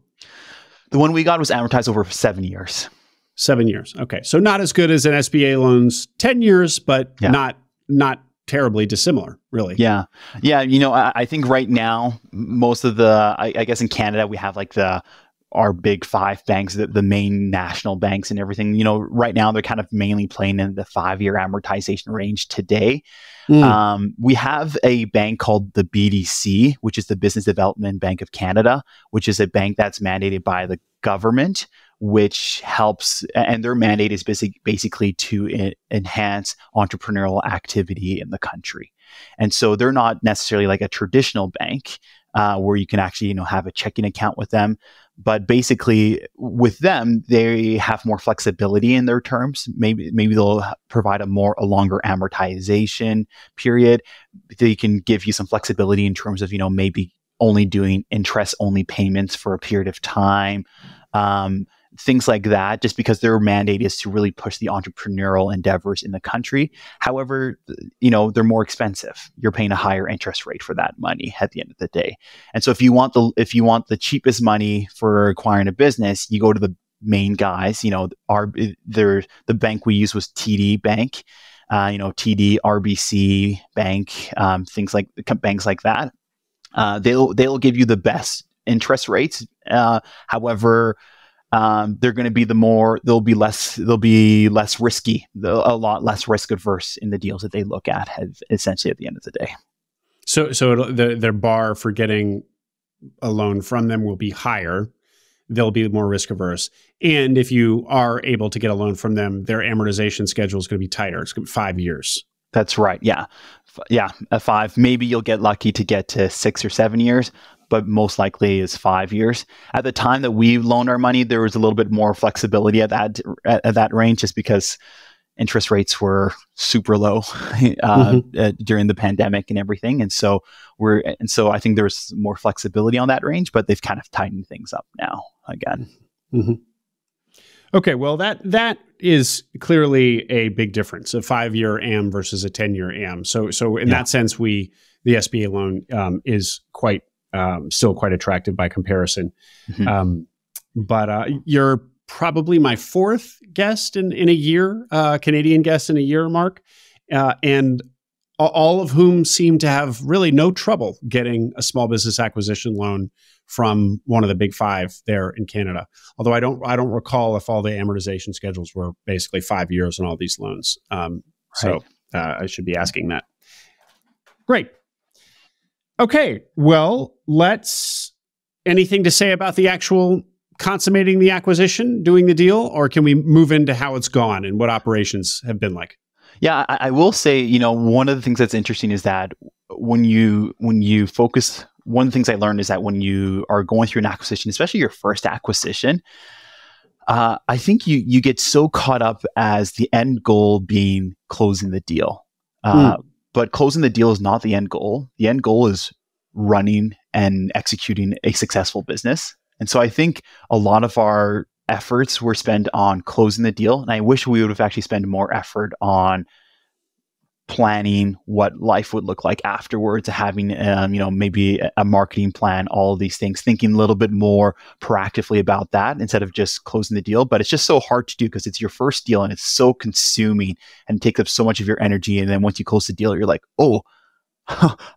Speaker 2: The one we got was amortized over 7 years.
Speaker 1: 7 years. Okay. So not as good as an SBA loan's 10 years, but not terribly dissimilar, really.
Speaker 2: Yeah. Yeah. I think right now, most of I guess in Canada, we have like our big 5 banks, the main national banks and everything. Right now they're kind of mainly playing in the 5-year amortization range today. We have a bank called the BDC, which is the Business Development Bank of Canada, which is a bank that's mandated by the government, which helps, and their mandate is basically to enhance entrepreneurial activity in the country. And so they're not necessarily like a traditional bank where you can actually, have a checking account with them. But basically with them, they have more flexibility in their terms. Maybe they'll provide a longer amortization period. They can give you some flexibility in terms of, maybe only doing interest-only payments for a period of time. Things like that, just because their mandate is to really push the entrepreneurial endeavors in the country. However, they're more expensive. You're paying a higher interest rate for that money at the end of the day. And so if you want the cheapest money for acquiring a business, you go to the main guys. The bank we used was TD Bank, TD, RBC Bank, things like banks like that. They'll give you the best interest rates. However, they're going to be they'll be less risky, a lot less risk adverse in the deals that they look at, essentially at the end of the day.
Speaker 1: So their bar for getting a loan from them will be higher. They'll be more risk averse. And if you are able to get a loan from them, their amortization schedule is going to be tighter. It's going to be 5 years.
Speaker 2: That's right. Yeah. Yeah. 5. Maybe you'll get lucky to get to 6 or 7 years, but most likely is 5 years. At the time that we loaned our money, there was a little bit more flexibility at that range, just because interest rates were super low during the pandemic and everything. And so I think there's more flexibility on that range, but they've kind of tightened things up now again.
Speaker 1: Mm-hmm. Okay, well, that is clearly a big difference, a 5-year AM versus a 10-year AM. So in that sense, the SBA loan is still quite attractive by comparison. Mm-hmm. But you're probably my 4th guest in a year, Canadian guest in a year, Marc, and all of whom seem to have really no trouble getting a small business acquisition loan from one of the big 5 there in Canada. Although I don't recall if all the amortization schedules were basically 5 years on all these loans. So I should be asking that. Great. Okay. Well, anything to say about the actual consummating the acquisition, doing the deal, or can we move into how it's gone and what operations have been like?
Speaker 2: Yeah, I will say, one of the things that's interesting is that when you focus one of the things I learned is that when you are going through an acquisition, especially your first acquisition, I think you get so caught up as the end goal being closing the deal. But closing the deal is not the end goal. The end goal is running and executing a successful business. And so I think a lot of our efforts were spent on closing the deal. And I wish we would have actually spent more effort on planning what life would look like afterwards, having, maybe a marketing plan, all of these things, thinking a little bit more proactively about that instead of just closing the deal. But it's just so hard to do because it's your first deal and it's so consuming and takes up so much of your energy. And then once you close the deal, you're like, oh,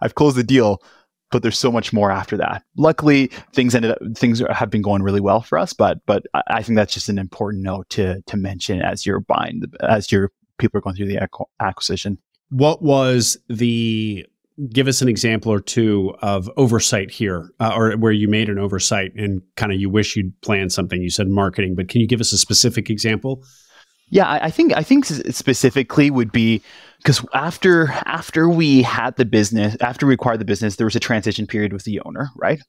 Speaker 2: I've closed the deal, but there's so much more after that. Luckily, things have been going really well for us, but I think that's just an important note to mention as you're buying, as your people are going through the acquisition.
Speaker 1: What was give us an example or two of oversight here, or where you made an oversight and kind of you wish you'd planned something? You said marketing, but can you give us a specific example?
Speaker 2: Yeah, I think specifically would be because after we had the business, after we acquired the business, there was a transition period with the owner, right?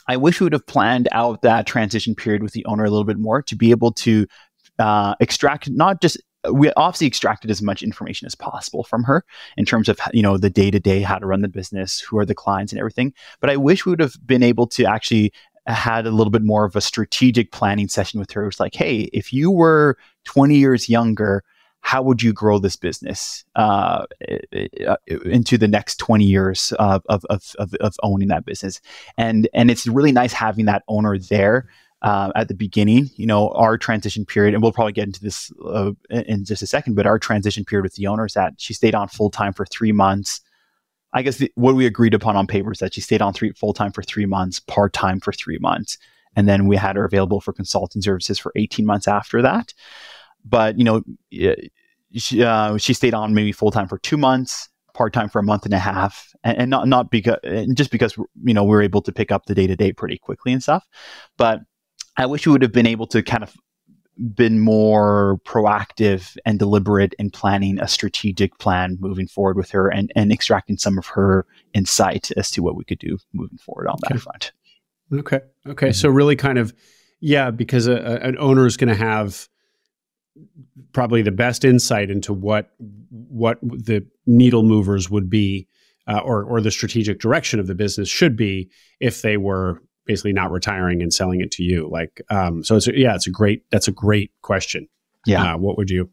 Speaker 2: I wish we would have planned out that transition period with the owner a little bit more to be able to extract we obviously extracted as much information as possible from her in terms of, the day-to-day, how to run the business, who are the clients and everything. But I wish we would have been able to actually had a little bit more of a strategic planning session with her. It was like, hey, if you were 20 years younger, how would you grow this business into the next 20 years of owning that business? And it's really nice having that owner there at the beginning. Our transition period, and we'll probably get into this in just a second, but our transition period with the owner is that she stayed on full-time for 3 months. I guess what we agreed upon on paper is that she stayed on full-time for 3 months, part-time for 3 months. And then we had her available for consulting services for 18 months after that. But, she stayed on maybe full-time for 2 months, part-time for a month and a half, and not because, just because, we were able to pick up the day-to-day pretty quickly and stuff. But I wish we would have been able to kind of been more proactive and deliberate in planning a strategic plan moving forward with her and extracting some of her insight as to what we could do moving forward on that front.
Speaker 1: Okay. Mm-hmm. So really kind of, because an owner is going to have probably the best insight into what the needle movers would be, or the strategic direction of the business should be if they were basically not retiring and selling it to you. That's a great question. Yeah. What would you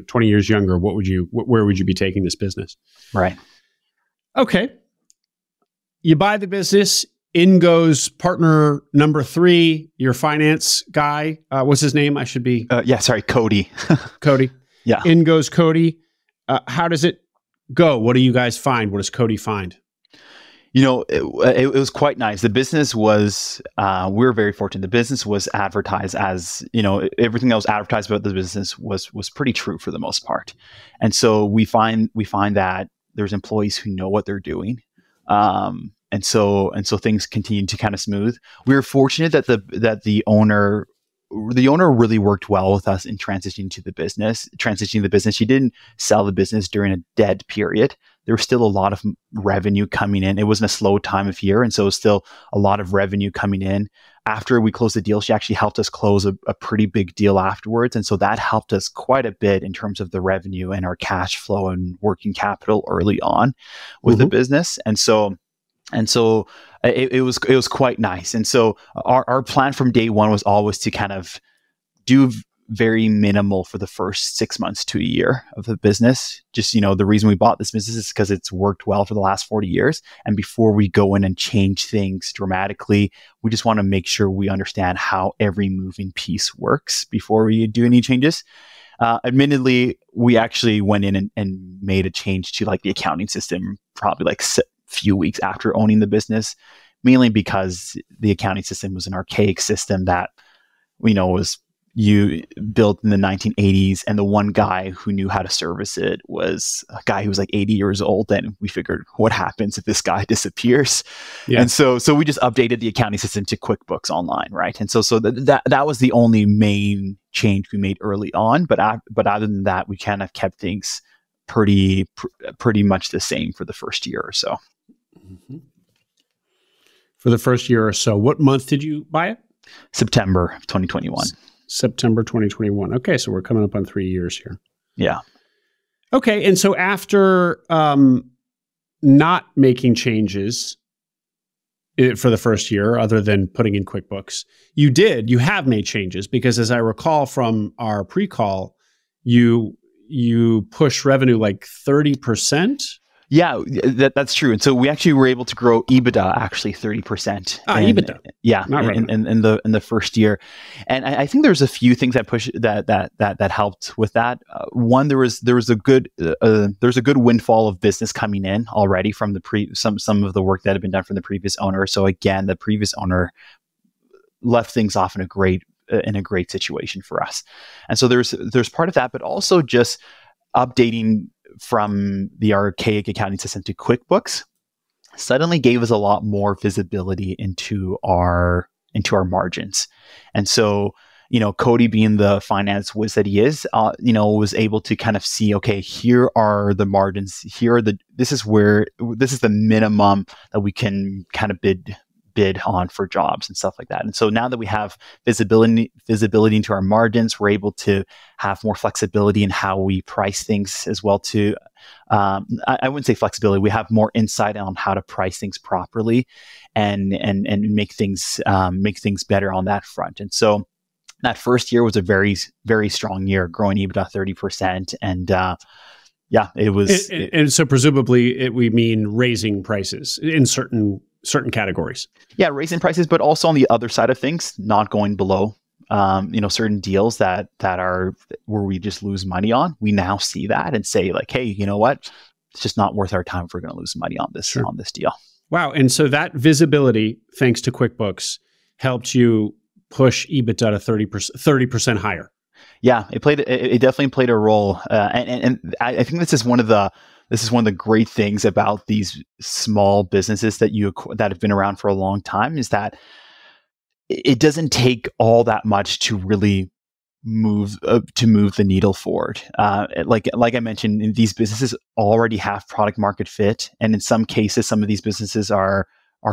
Speaker 1: 20 years younger, where would you be taking this business?
Speaker 2: Right.
Speaker 1: Okay. You buy the business, in goes partner number 3, your finance guy. What's his name?
Speaker 2: Cody.
Speaker 1: Cody.
Speaker 2: Yeah.
Speaker 1: In goes Cody. How does it go? What do you guys find? What does Cody find?
Speaker 2: It was quite nice. The business was, we were very fortunate. The business was advertised as, everything that was advertised about the business was pretty true for the most part. And so we find that there's employees who know what they're doing. And so things continued to kind of smooth. We were fortunate that the owner really worked well with us in transitioning the business. She didn't sell the business during a dead period. There was still a lot of revenue coming in. It wasn't a slow time of year. And so it was still a lot of revenue coming in. After we closed the deal, she actually helped us close a pretty big deal afterwards. And so that helped us quite a bit in terms of the revenue and our cash flow and working capital early on with the business. And so it was quite nice. And so our plan from day one was always to kind of do very minimal for the first 6 months to a year of the business. Just, the reason we bought this business is because it's worked well for the last 40 years. And before we go in and change things dramatically, we just want to make sure we understand how every moving piece works before we do any changes. Admittedly, we actually went in and made a change to the accounting system probably few weeks after owning the business, mainly because the accounting system was an archaic system that was built in the 1980s, and the one guy who knew how to service it was a guy who was 80 years old. And we figured, what happens if this guy disappears? Yeah. And so we just updated the accounting system to QuickBooks Online, right? And so that was the only main change we made early on. But other than that, we kind of kept things pretty much the same for the first year or so.
Speaker 1: Mm-hmm. for the first year or so. What month did you buy it?
Speaker 2: September of 2021.
Speaker 1: September 2021. Okay, so we're coming up on 3 years here.
Speaker 2: Yeah.
Speaker 1: Okay, and so after not making changes for the first year, other than putting in QuickBooks, you have made changes, because as I recall from our pre-call, you push revenue like 30%.
Speaker 2: Yeah, that's true. And so we actually were able to grow EBITDA actually 30%.
Speaker 1: EBITDA.
Speaker 2: Yeah,
Speaker 1: not
Speaker 2: in the first year. And I think there's a few things that helped with that. One, there was a good windfall of business coming in already from some of the work that had been done from the previous owner. So again, the previous owner left things off in a great situation for us. And so there's part of that, but also just updating from the archaic accounting system to QuickBooks suddenly gave us a lot more visibility into our margins. And so, Cody, being the finance whiz that he is, was able to kind of see, okay, here are the margins. This is the minimum that we can kind of bid on for jobs and stuff like that. And so now that we have visibility into our margins, we're able to have more flexibility in how we price things as well too. I wouldn't say flexibility. We have more insight on how to price things properly and make things better on that front. And so that first year was a very, very strong year, growing EBITDA 30%. And it was.
Speaker 1: And so presumably we mean raising prices in certain categories.
Speaker 2: Yeah, raising prices, but also on the other side of things, not going below, certain deals that are where we just lose money on. We now see that and say like, hey, you know what? It's just not worth our time if we're going to lose money on this on this deal.
Speaker 1: Wow. And so that visibility, thanks to QuickBooks, helped you push EBITDA to 30% higher.
Speaker 2: Yeah, it definitely played a role. And I think this is one of the great things about these small businesses that have been around for a long time, is that it doesn't take all that much to really move the needle forward. Like I mentioned, these businesses already have product market fit, and in some cases, some of these businesses are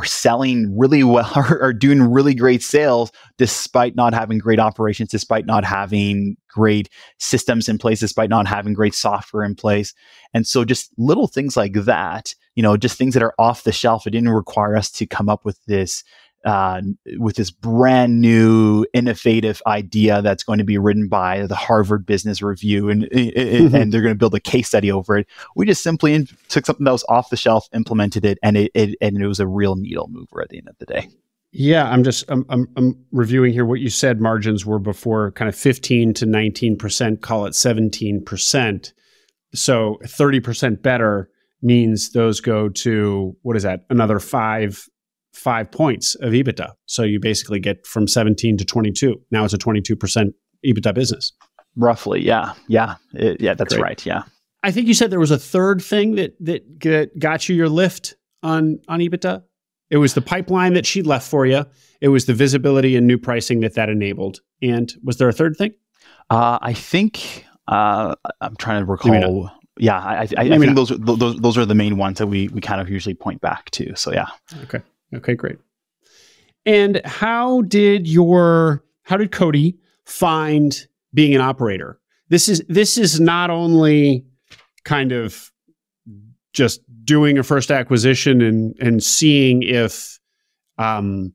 Speaker 2: selling really well, are doing really great sales, despite not having great operations, despite not having great systems in place, despite not having great software in place. And so just little things like that, just things that are off the shelf. It didn't require us to come up with this brand new innovative idea that's going to be written by the Harvard Business Review and they're going to build a case study over it. We just simply took something that was off the shelf, implemented it, and it was a real needle mover at the end of the day.
Speaker 1: Yeah, I'm reviewing here what you said. Margins were before kind of 15 to 19%, call it 17%. So 30% better means those go to, what is that? Another five points of EBITDA. So you basically get from 17 to 22. Now it's a 22% EBITDA business.
Speaker 2: Roughly. Yeah. That's
Speaker 1: Great.
Speaker 2: Right. Yeah.
Speaker 1: I think you said there was a third thing that got you your lift on EBITDA. It was the pipeline that she left for you. It was the visibility and new pricing that enabled. And was there a third thing?
Speaker 2: I think I'm trying to recall. Yeah, I think those are the main ones that we kind of usually point back to. So yeah. Okay, great. And how did Cody find being an operator? This is not only kind of just doing a first acquisition and seeing if you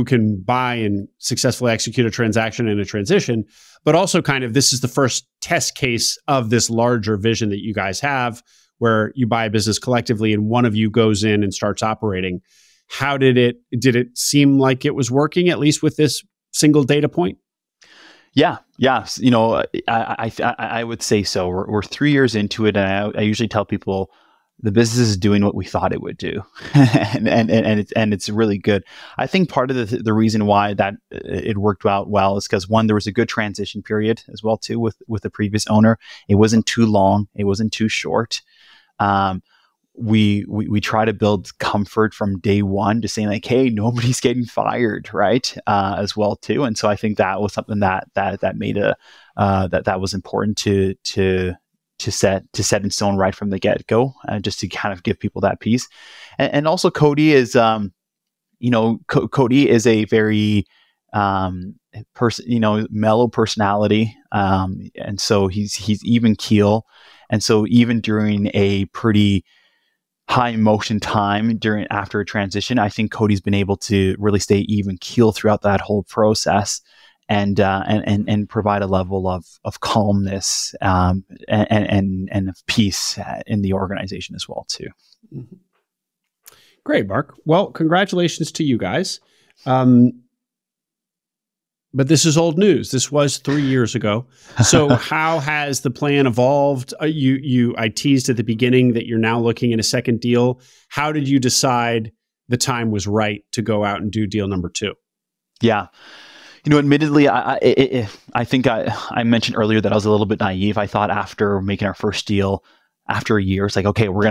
Speaker 2: can buy and successfully execute a transaction and a transition, but also kind of this is the first test case of this larger vision that you guys have, where you buy a business collectively and one of you goes in and starts operating. How did it seem like it was working, at least with this single data point? Yeah. I would say so. We're 3 years into it, and I usually tell people the business is doing what we thought it would do, and it's really good. I think part of the reason why that it worked out well is because, one, there was a good transition period as well too with the previous owner. It wasn't too long. It wasn't too short. We try to build comfort from day one, just saying like, hey, nobody's getting fired, right? As well too. And so I think that was something that made that was important to to set in stone right from the get go, just to kind of give people that peace. And also Cody is, Cody is a very mellow personality, and so he's even keel, and so even during a pretty high emotion time after a transition, I think Cody's been able to really stay even keel throughout that whole process, and provide a level of calmness and of peace in the organization as well too.
Speaker 1: Mm-hmm. Great, Marc. Well, congratulations to you guys. But this is old news. This was 3 years ago. So how has the plan evolved? I teased at the beginning that you're now looking at a second deal. How did you decide the time was right to go out and do deal number 2?
Speaker 2: Yeah. Admittedly, I think I mentioned earlier that I was a little bit naive. I thought after making our first deal, after a year, it's like, okay, we're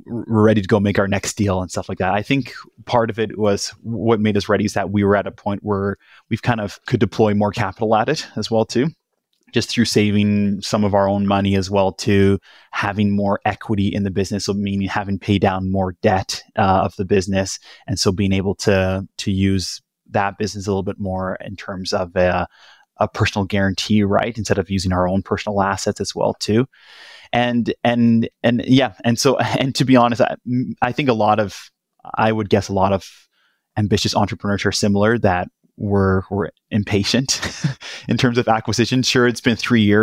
Speaker 2: ready to go make our next deal and stuff like that. I think part of it was what made us ready is that we were at a point where we've kind of could deploy more capital at it as well too, just through saving some of our own money as well to having more equity in the business. So meaning having paid down more debt of the business, and so being able to use that business a little bit more in terms of a personal guarantee, right, instead of using our own personal assets as well too. And to be honest, I think I would guess a lot of ambitious entrepreneurs are similar, that we're impatient in terms of acquisition. Sure, it's been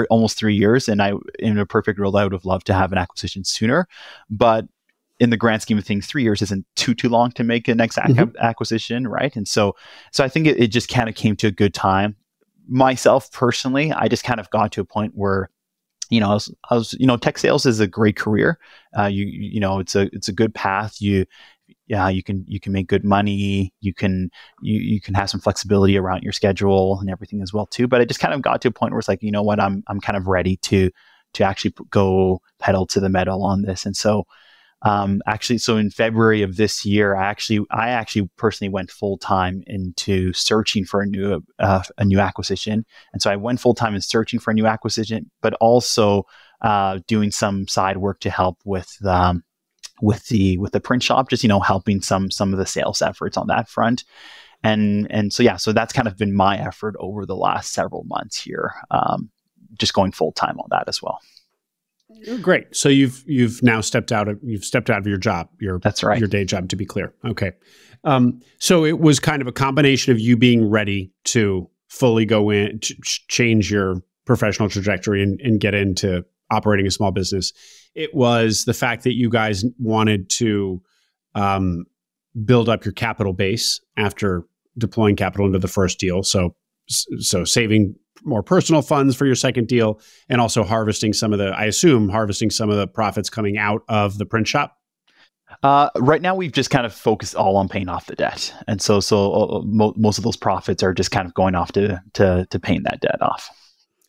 Speaker 2: almost 3 years, and in a perfect world, I would have loved to have an acquisition sooner. But in the grand scheme of things, 3 years isn't too long to make a next acquisition, right? And so I think it just kind of came to a good time. Myself personally, I just kind of got to a point where, I was tech sales is a great career. It's a good path. You can make good money. You can have some flexibility around your schedule and everything as well too. But I just kind of got to a point where it's like, you know what, I'm kind of ready to actually go pedal to the metal on this. And so, so in February of this year, I actually personally went full time into searching for a new acquisition. And so I went full time in searching for a new acquisition, but also doing some side work to help with the print shop, just helping some of the sales efforts on that front. So that's kind of been my effort over the last several months here, just going full time on that as well.
Speaker 1: Great. So you've now stepped out of your job.
Speaker 2: That's right.
Speaker 1: Your day job, to be clear. Okay. So it was kind of a combination of you being ready to fully go in, change your professional trajectory and get into operating a small business. It was the fact that you guys wanted to build up your capital base after deploying capital into the first deal. So saving more personal funds for your second deal, and also harvesting some of the profits coming out of the print shop.
Speaker 2: Right now, we've just kind of focused all on paying off the debt, and so most of those profits are just kind of going off to paying that debt off.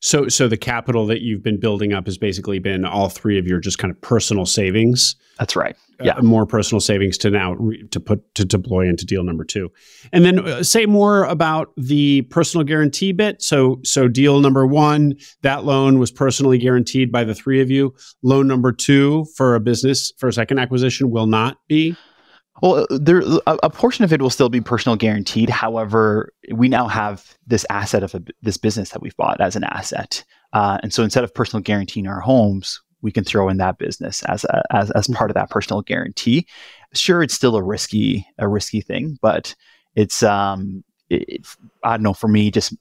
Speaker 1: So the capital that you've been building up has basically been all three of your just kind of personal savings.
Speaker 2: That's right. Yeah,
Speaker 1: more personal savings to now to deploy into deal number 2, and then say more about the personal guarantee bit. So deal number 1, that loan was personally guaranteed by the three of you. Loan number 2 for a second acquisition will not be.
Speaker 2: Well, a portion of it will still be personal guaranteed. However, we now have this asset of this business that we've bought as an asset, and so instead of personal guaranteeing our homes, we can throw in that business as part of that personal guarantee. Sure, it's still a risky thing, but it's I don't know. For me, just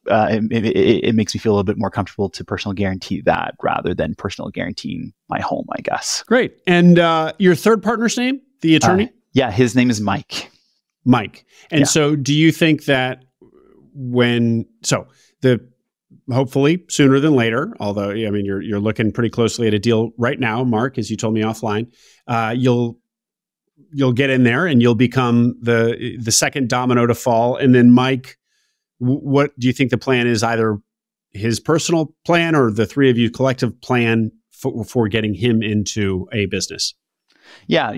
Speaker 2: it makes me feel a little bit more comfortable to personal guarantee that rather than personal guaranteeing my home, I guess.
Speaker 1: Great. And your third partner's name, the attorney?
Speaker 2: Yeah, his name is Mike.
Speaker 1: Mike. And so do you think that hopefully sooner than later, although I mean you're looking pretty closely at a deal right now, Marc, as you told me offline, you'll get in there and you'll become the second domino to fall. And then Mike, what do you think the plan is, either his personal plan or the three of you collective plan for getting him into a business?
Speaker 2: Yeah,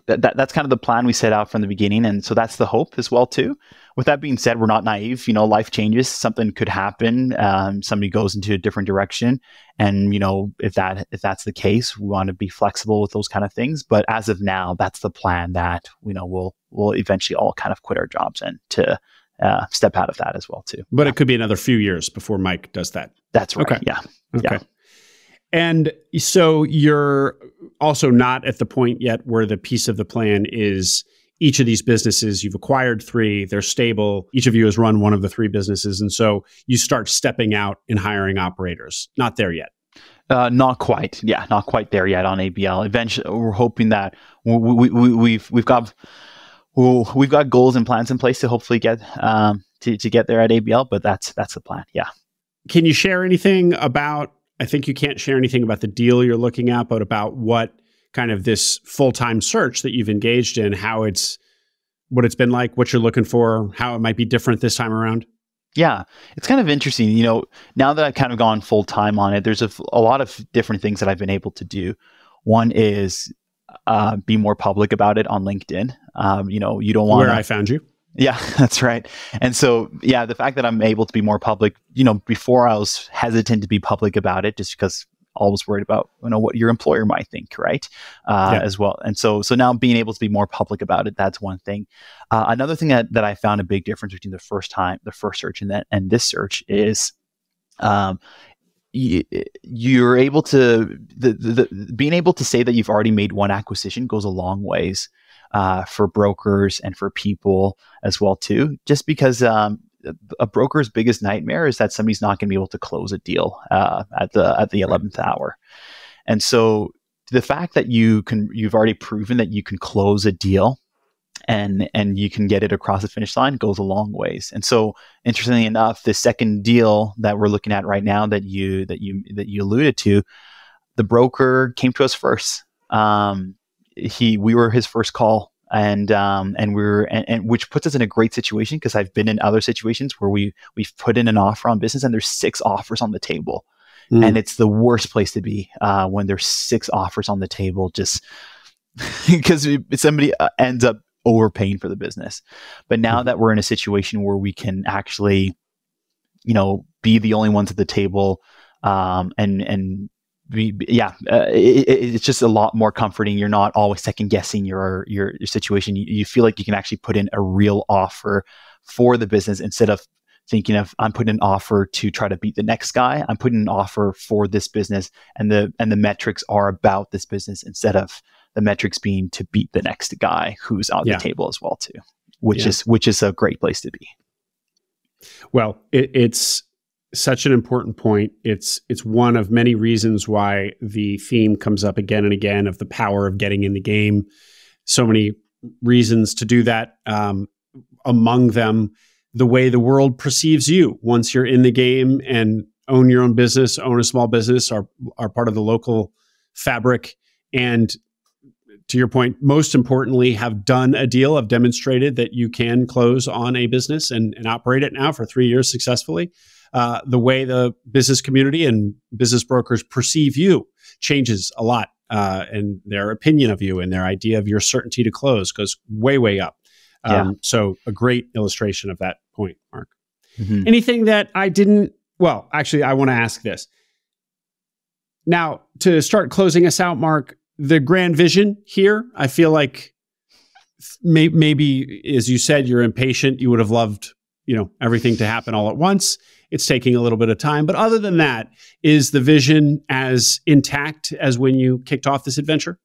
Speaker 2: that's kind of the plan we set out from the beginning, and so that's the hope as well too. With that being said, we're not naive. Life changes. Something could happen. Somebody goes into a different direction, and if that's the case, we want to be flexible with those kind of things. But as of now, that's the plan. That we'll eventually all kind of quit our jobs and to step out of that as well too.
Speaker 1: But it could be another few years before Mike does that.
Speaker 2: That's right.
Speaker 1: Okay.
Speaker 2: Yeah.
Speaker 1: Okay.
Speaker 2: Yeah.
Speaker 1: And so you're also not at the point yet where the piece of the plan is each of these businesses, you've acquired 3, they're stable. Each of you has run one of the 3 businesses. And so you start stepping out and hiring operators. Not there yet.
Speaker 2: Not quite. Yeah, not quite there yet on ABL. Eventually, we're hoping that we've got goals and plans in place to hopefully get to get there at ABL. But that's the plan. Yeah.
Speaker 1: Can you share anything about? I think you can't share anything about the deal you're looking at, but about what kind of this full-time search that you've engaged in, what it's been like, what you're looking for, how it might be different this time around.
Speaker 2: Yeah, it's kind of interesting. Now that I've kind of gone full-time on it, there's a lot of different things that I've been able to do. One is be more public about it on LinkedIn. You don't want
Speaker 1: where I found you.
Speaker 2: Yeah, that's right. And so, yeah, the fact that I'm able to be more public, before I was hesitant to be public about it just because I was worried about, what your employer might think, right? As well. And so now being able to be more public about it, that's one thing. Another thing that I found a big difference between the first search and this search is you're able to, being able to say that you've already made one acquisition goes a long ways. For brokers and for people as well too, just because a broker's biggest nightmare is that somebody's not going to be able to close a deal at the 11th hour. And so the fact that you've already proven that you can close a deal and you can get it across the finish line goes a long ways. And so interestingly enough, the second deal that we're looking at right now that you alluded to, the broker came to us first. We were his first call, and which puts us in a great situation because I've been in other situations where we've put in an offer on business and there's 6 offers on the table, and it's the worst place to be when there's 6 offers on the table, just because somebody ends up overpaying for the business. But now that we're in a situation where we can actually, be the only ones at the table, it's just a lot more comforting. You're not always second guessing your situation. You feel like you can actually put in a real offer for the business instead of thinking of I'm putting an offer to try to beat the next guy. I'm putting an offer for this business, and the metrics are about this business instead of the metrics being to beat the next guy who's on the table as well too, which is a great place to be.
Speaker 1: Well, it's such an important point. It's one of many reasons why the theme comes up again and again of the power of getting in the game. So many reasons to do that. Among them, the way the world perceives you once you're in the game and own your own business, own a small business, are part of the local fabric. And to your point, most importantly, have done a deal, have demonstrated that you can close on a business and operate it now for 3 years successfully. The way the business community and business brokers perceive you changes a lot, and their opinion of you and their idea of your certainty to close goes way, way up. So a great illustration of that point, Marc. Mm-hmm. Anything that I didn't, well, actually, I want to ask this. Now, to start closing us out, Marc, the grand vision here, I feel like maybe, as you said, you're impatient. You would have loved, everything to happen all at once. It's taking a little bit of time. But other than that, is the vision as intact as when you kicked off this adventure?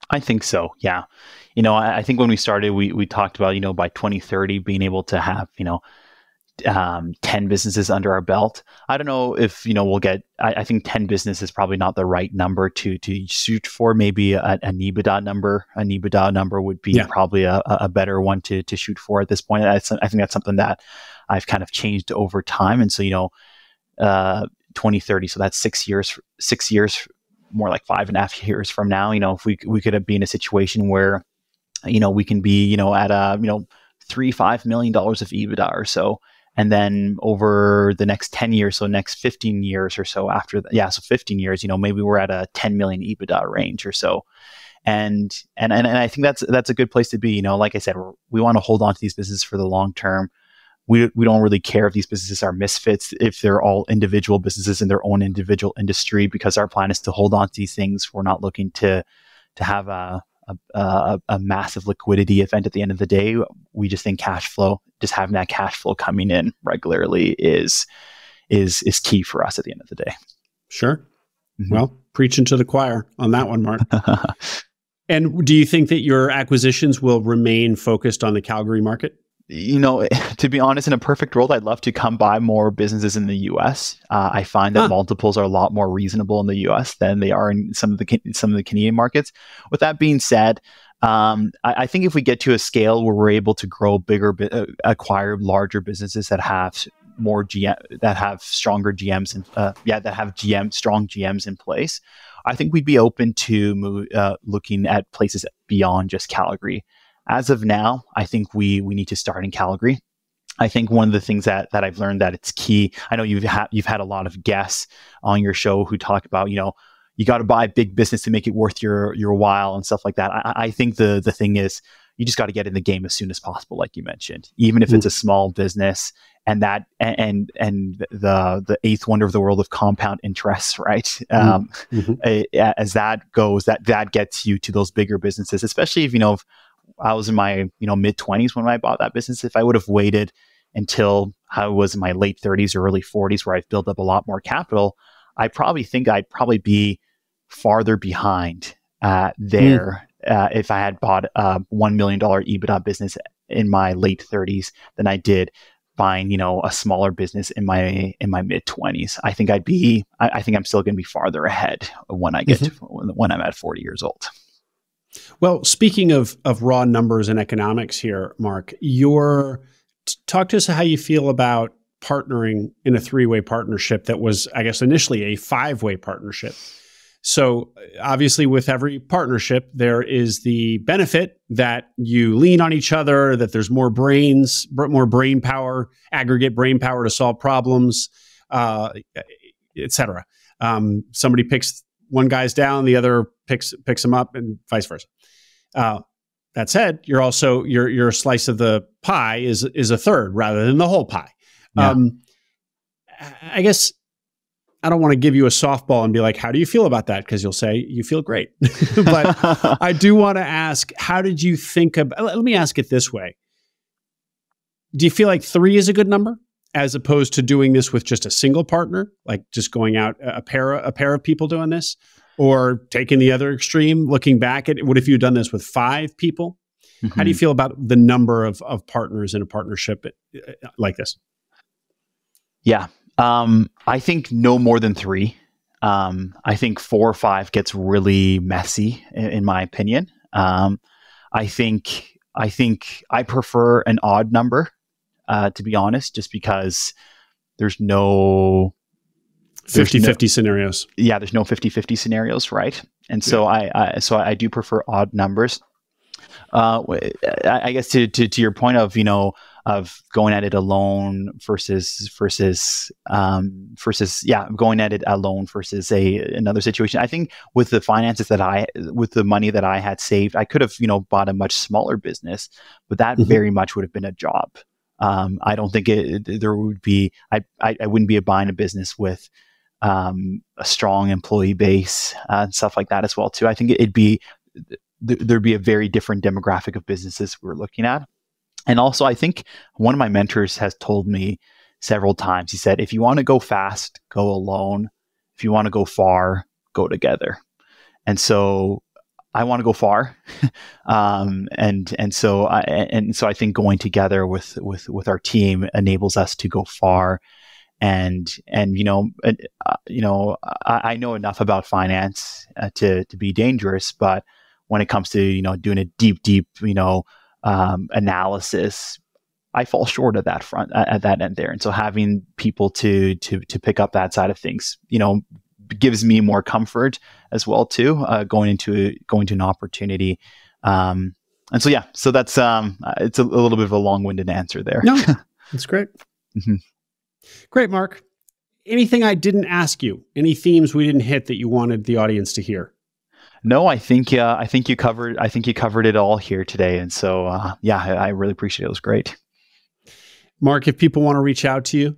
Speaker 2: I think so. Yeah. I think when we started, we talked about, by 2030 being able to have, 10 businesses under our belt. I don't know if, we'll get, I think 10 businesses is probably not the right number to shoot for. Maybe an EBITDA number. An EBITDA number would be probably a better one to shoot for at this point. I think that's something that I've kind of changed over time. And so, 2030, so that's 6 years, more like 5.5 years from now, if we could be in a situation where, we can be, at a, $3-5 million of EBITDA or so. And then over the next 10 years, so next 15 years or so after that, so 15 years, maybe we're at a 10 million EBITDA range or so. And I think that's a good place to be. Like I said, we want to hold on to these businesses for the long term. We don't really care if these businesses are misfits, if they're all individual businesses in their own individual industry, because our plan is to hold on to these things. We're not looking to have a massive liquidity event at the end of the day. We just think cash flow, just having that cash flow coming in regularly is key for us at the end of the day.
Speaker 1: Sure. Mm-hmm. Well, preaching to the choir on that one, Marc. And do you think that your acquisitions will remain focused on the Calgary market?
Speaker 2: To be honest, in a perfect world, I'd love to come buy more businesses in the U.S. I find that multiples are a lot more reasonable in the U.S. than they are in some of the Canadian markets. With that being said, I think if we get to a scale where we're able to grow acquire larger businesses that have that have stronger GMs and that have strong GMs in place, I think we'd be open to looking at places beyond just Calgary. As of now, I think we need to start in Calgary. I think one of the things that I've learned that it's key. I know you've had a lot of guests on your show who talk about, you got to buy a big business to make it worth your while and stuff like that. I think the thing is you just got to get in the game as soon as possible, like you mentioned, even if it's a small business, and the eighth wonder of the world of compound interest, right? As that goes, that gets you to those bigger businesses, especially if if I was in my mid 20s when I bought that business. If I would have waited until I was in my late 30s or early 40s, where I've built up a lot more capital, I probably think I'd probably be farther behind there if I had bought a $1 million EBITDA business in my late 30s than I did buying a smaller business in my mid 20s. I think I'm still going to be farther ahead when I get when I'm at 40 years old.
Speaker 1: Well, speaking of raw numbers and economics here, Marc, talk to us how you feel about partnering in a 3-way partnership that was, I guess, initially a 5-way partnership. So obviously with every partnership, there is the benefit that you lean on each other, that there's more brain power, aggregate brain power to solve problems, et cetera. Somebody picks one guy's down, the other picks them up, and vice versa. That said, you're also your slice of the pie is a third rather than the whole pie. Yeah. I guess I don't want to give you a softball and be like, "How do you feel about that?" Because you'll say you feel great. But I do want to ask, how did you think about? Let me ask it this way: do you feel like 3 is a good number, as opposed to doing this with just a single partner, like just going out a pair of people doing this, or taking the other extreme, looking back at what if you'd done this with 5 people? Mm-hmm. How do you feel about the number of partners in a partnership like this?
Speaker 2: Yeah, I think no more than 3. I think 4 or 5 gets really messy, in my opinion. I think I prefer an odd number. To be honest, just because there's no
Speaker 1: 50-50 scenarios.
Speaker 2: Yeah, there's no 50-50 scenarios, right? And so I do prefer odd numbers. I guess to your point of going at it alone versus going at it alone versus another situation. I think with the finances with the money that I had saved, I could have bought a much smaller business, but that very much would have been a job. I don't think there would be. I wouldn't be buying a business with a strong employee base and stuff like that as well too. I think there'd be a very different demographic of businesses we're looking at. And also, I think one of my mentors has told me several times. He said, "If you want to go fast, go alone. If you want to go far, go together." And so I want to go far, and so I think going together with our team enables us to go far, and I know enough about finance to be dangerous, but when it comes to doing a deep analysis, I fall short of that front at that end there, and so having people to pick up that side of things, gives me more comfort as well too, going into an opportunity. And so that's it's a little bit of a long-winded answer there.
Speaker 1: No, that's great. Mm-hmm. Great, Marc. Anything I didn't ask you? Any themes we didn't hit that you wanted the audience to hear?
Speaker 2: No, I think you covered it all here today, and so yeah, I really appreciate it. It was great.
Speaker 1: Marc, if people want to reach out to you,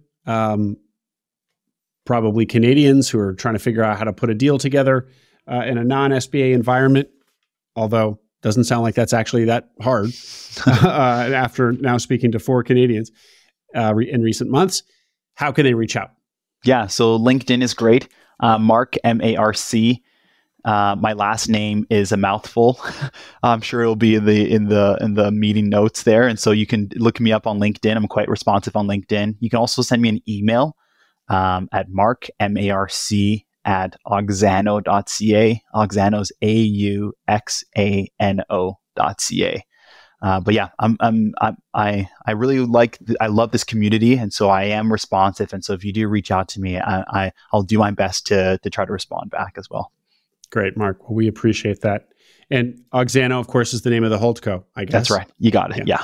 Speaker 1: probably Canadians who are trying to figure out how to put a deal together in a non-SBA environment, although doesn't sound like that's actually that hard after now speaking to 4 Canadians in recent months. How can they reach out?
Speaker 2: Yeah, so LinkedIn is great. Marc, M-A-R-C. My last name is a mouthful. I'm sure it'll be in the meeting notes there, and so you can look me up on LinkedIn. I'm quite responsive on LinkedIn. You can also send me an email at Marc, M-A-R-C, at auxano.ca. Auxano's AUXANO.ca. But yeah, I really I love this community, and so I am responsive. And so if you do reach out to me, I'll do my best to try to respond back as well.
Speaker 1: Great, Marc. Well, we appreciate that. And Auxano, of course, is the name of the Holdco, I guess.
Speaker 2: That's right. You got it. Yeah.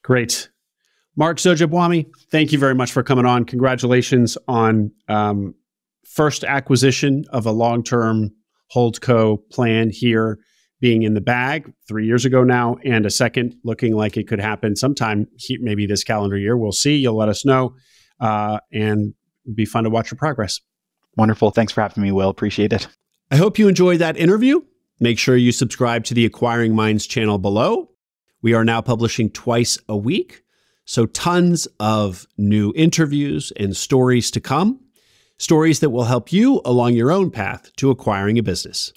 Speaker 1: Great. Marc Nzojibwami, thank you very much for coming on. Congratulations on first acquisition of a long-term Holdco plan here being in the bag 3 years ago now, and a second looking like it could happen sometime, maybe this calendar year. We'll see. You'll let us know, and be fun to watch your progress.
Speaker 2: Wonderful. Thanks for having me, Will. Appreciate it.
Speaker 1: I hope you enjoyed that interview. Make sure you subscribe to the Acquiring Minds channel below. We are now publishing twice a week, so tons of new interviews and stories to come. Stories that will help you along your own path to acquiring a business.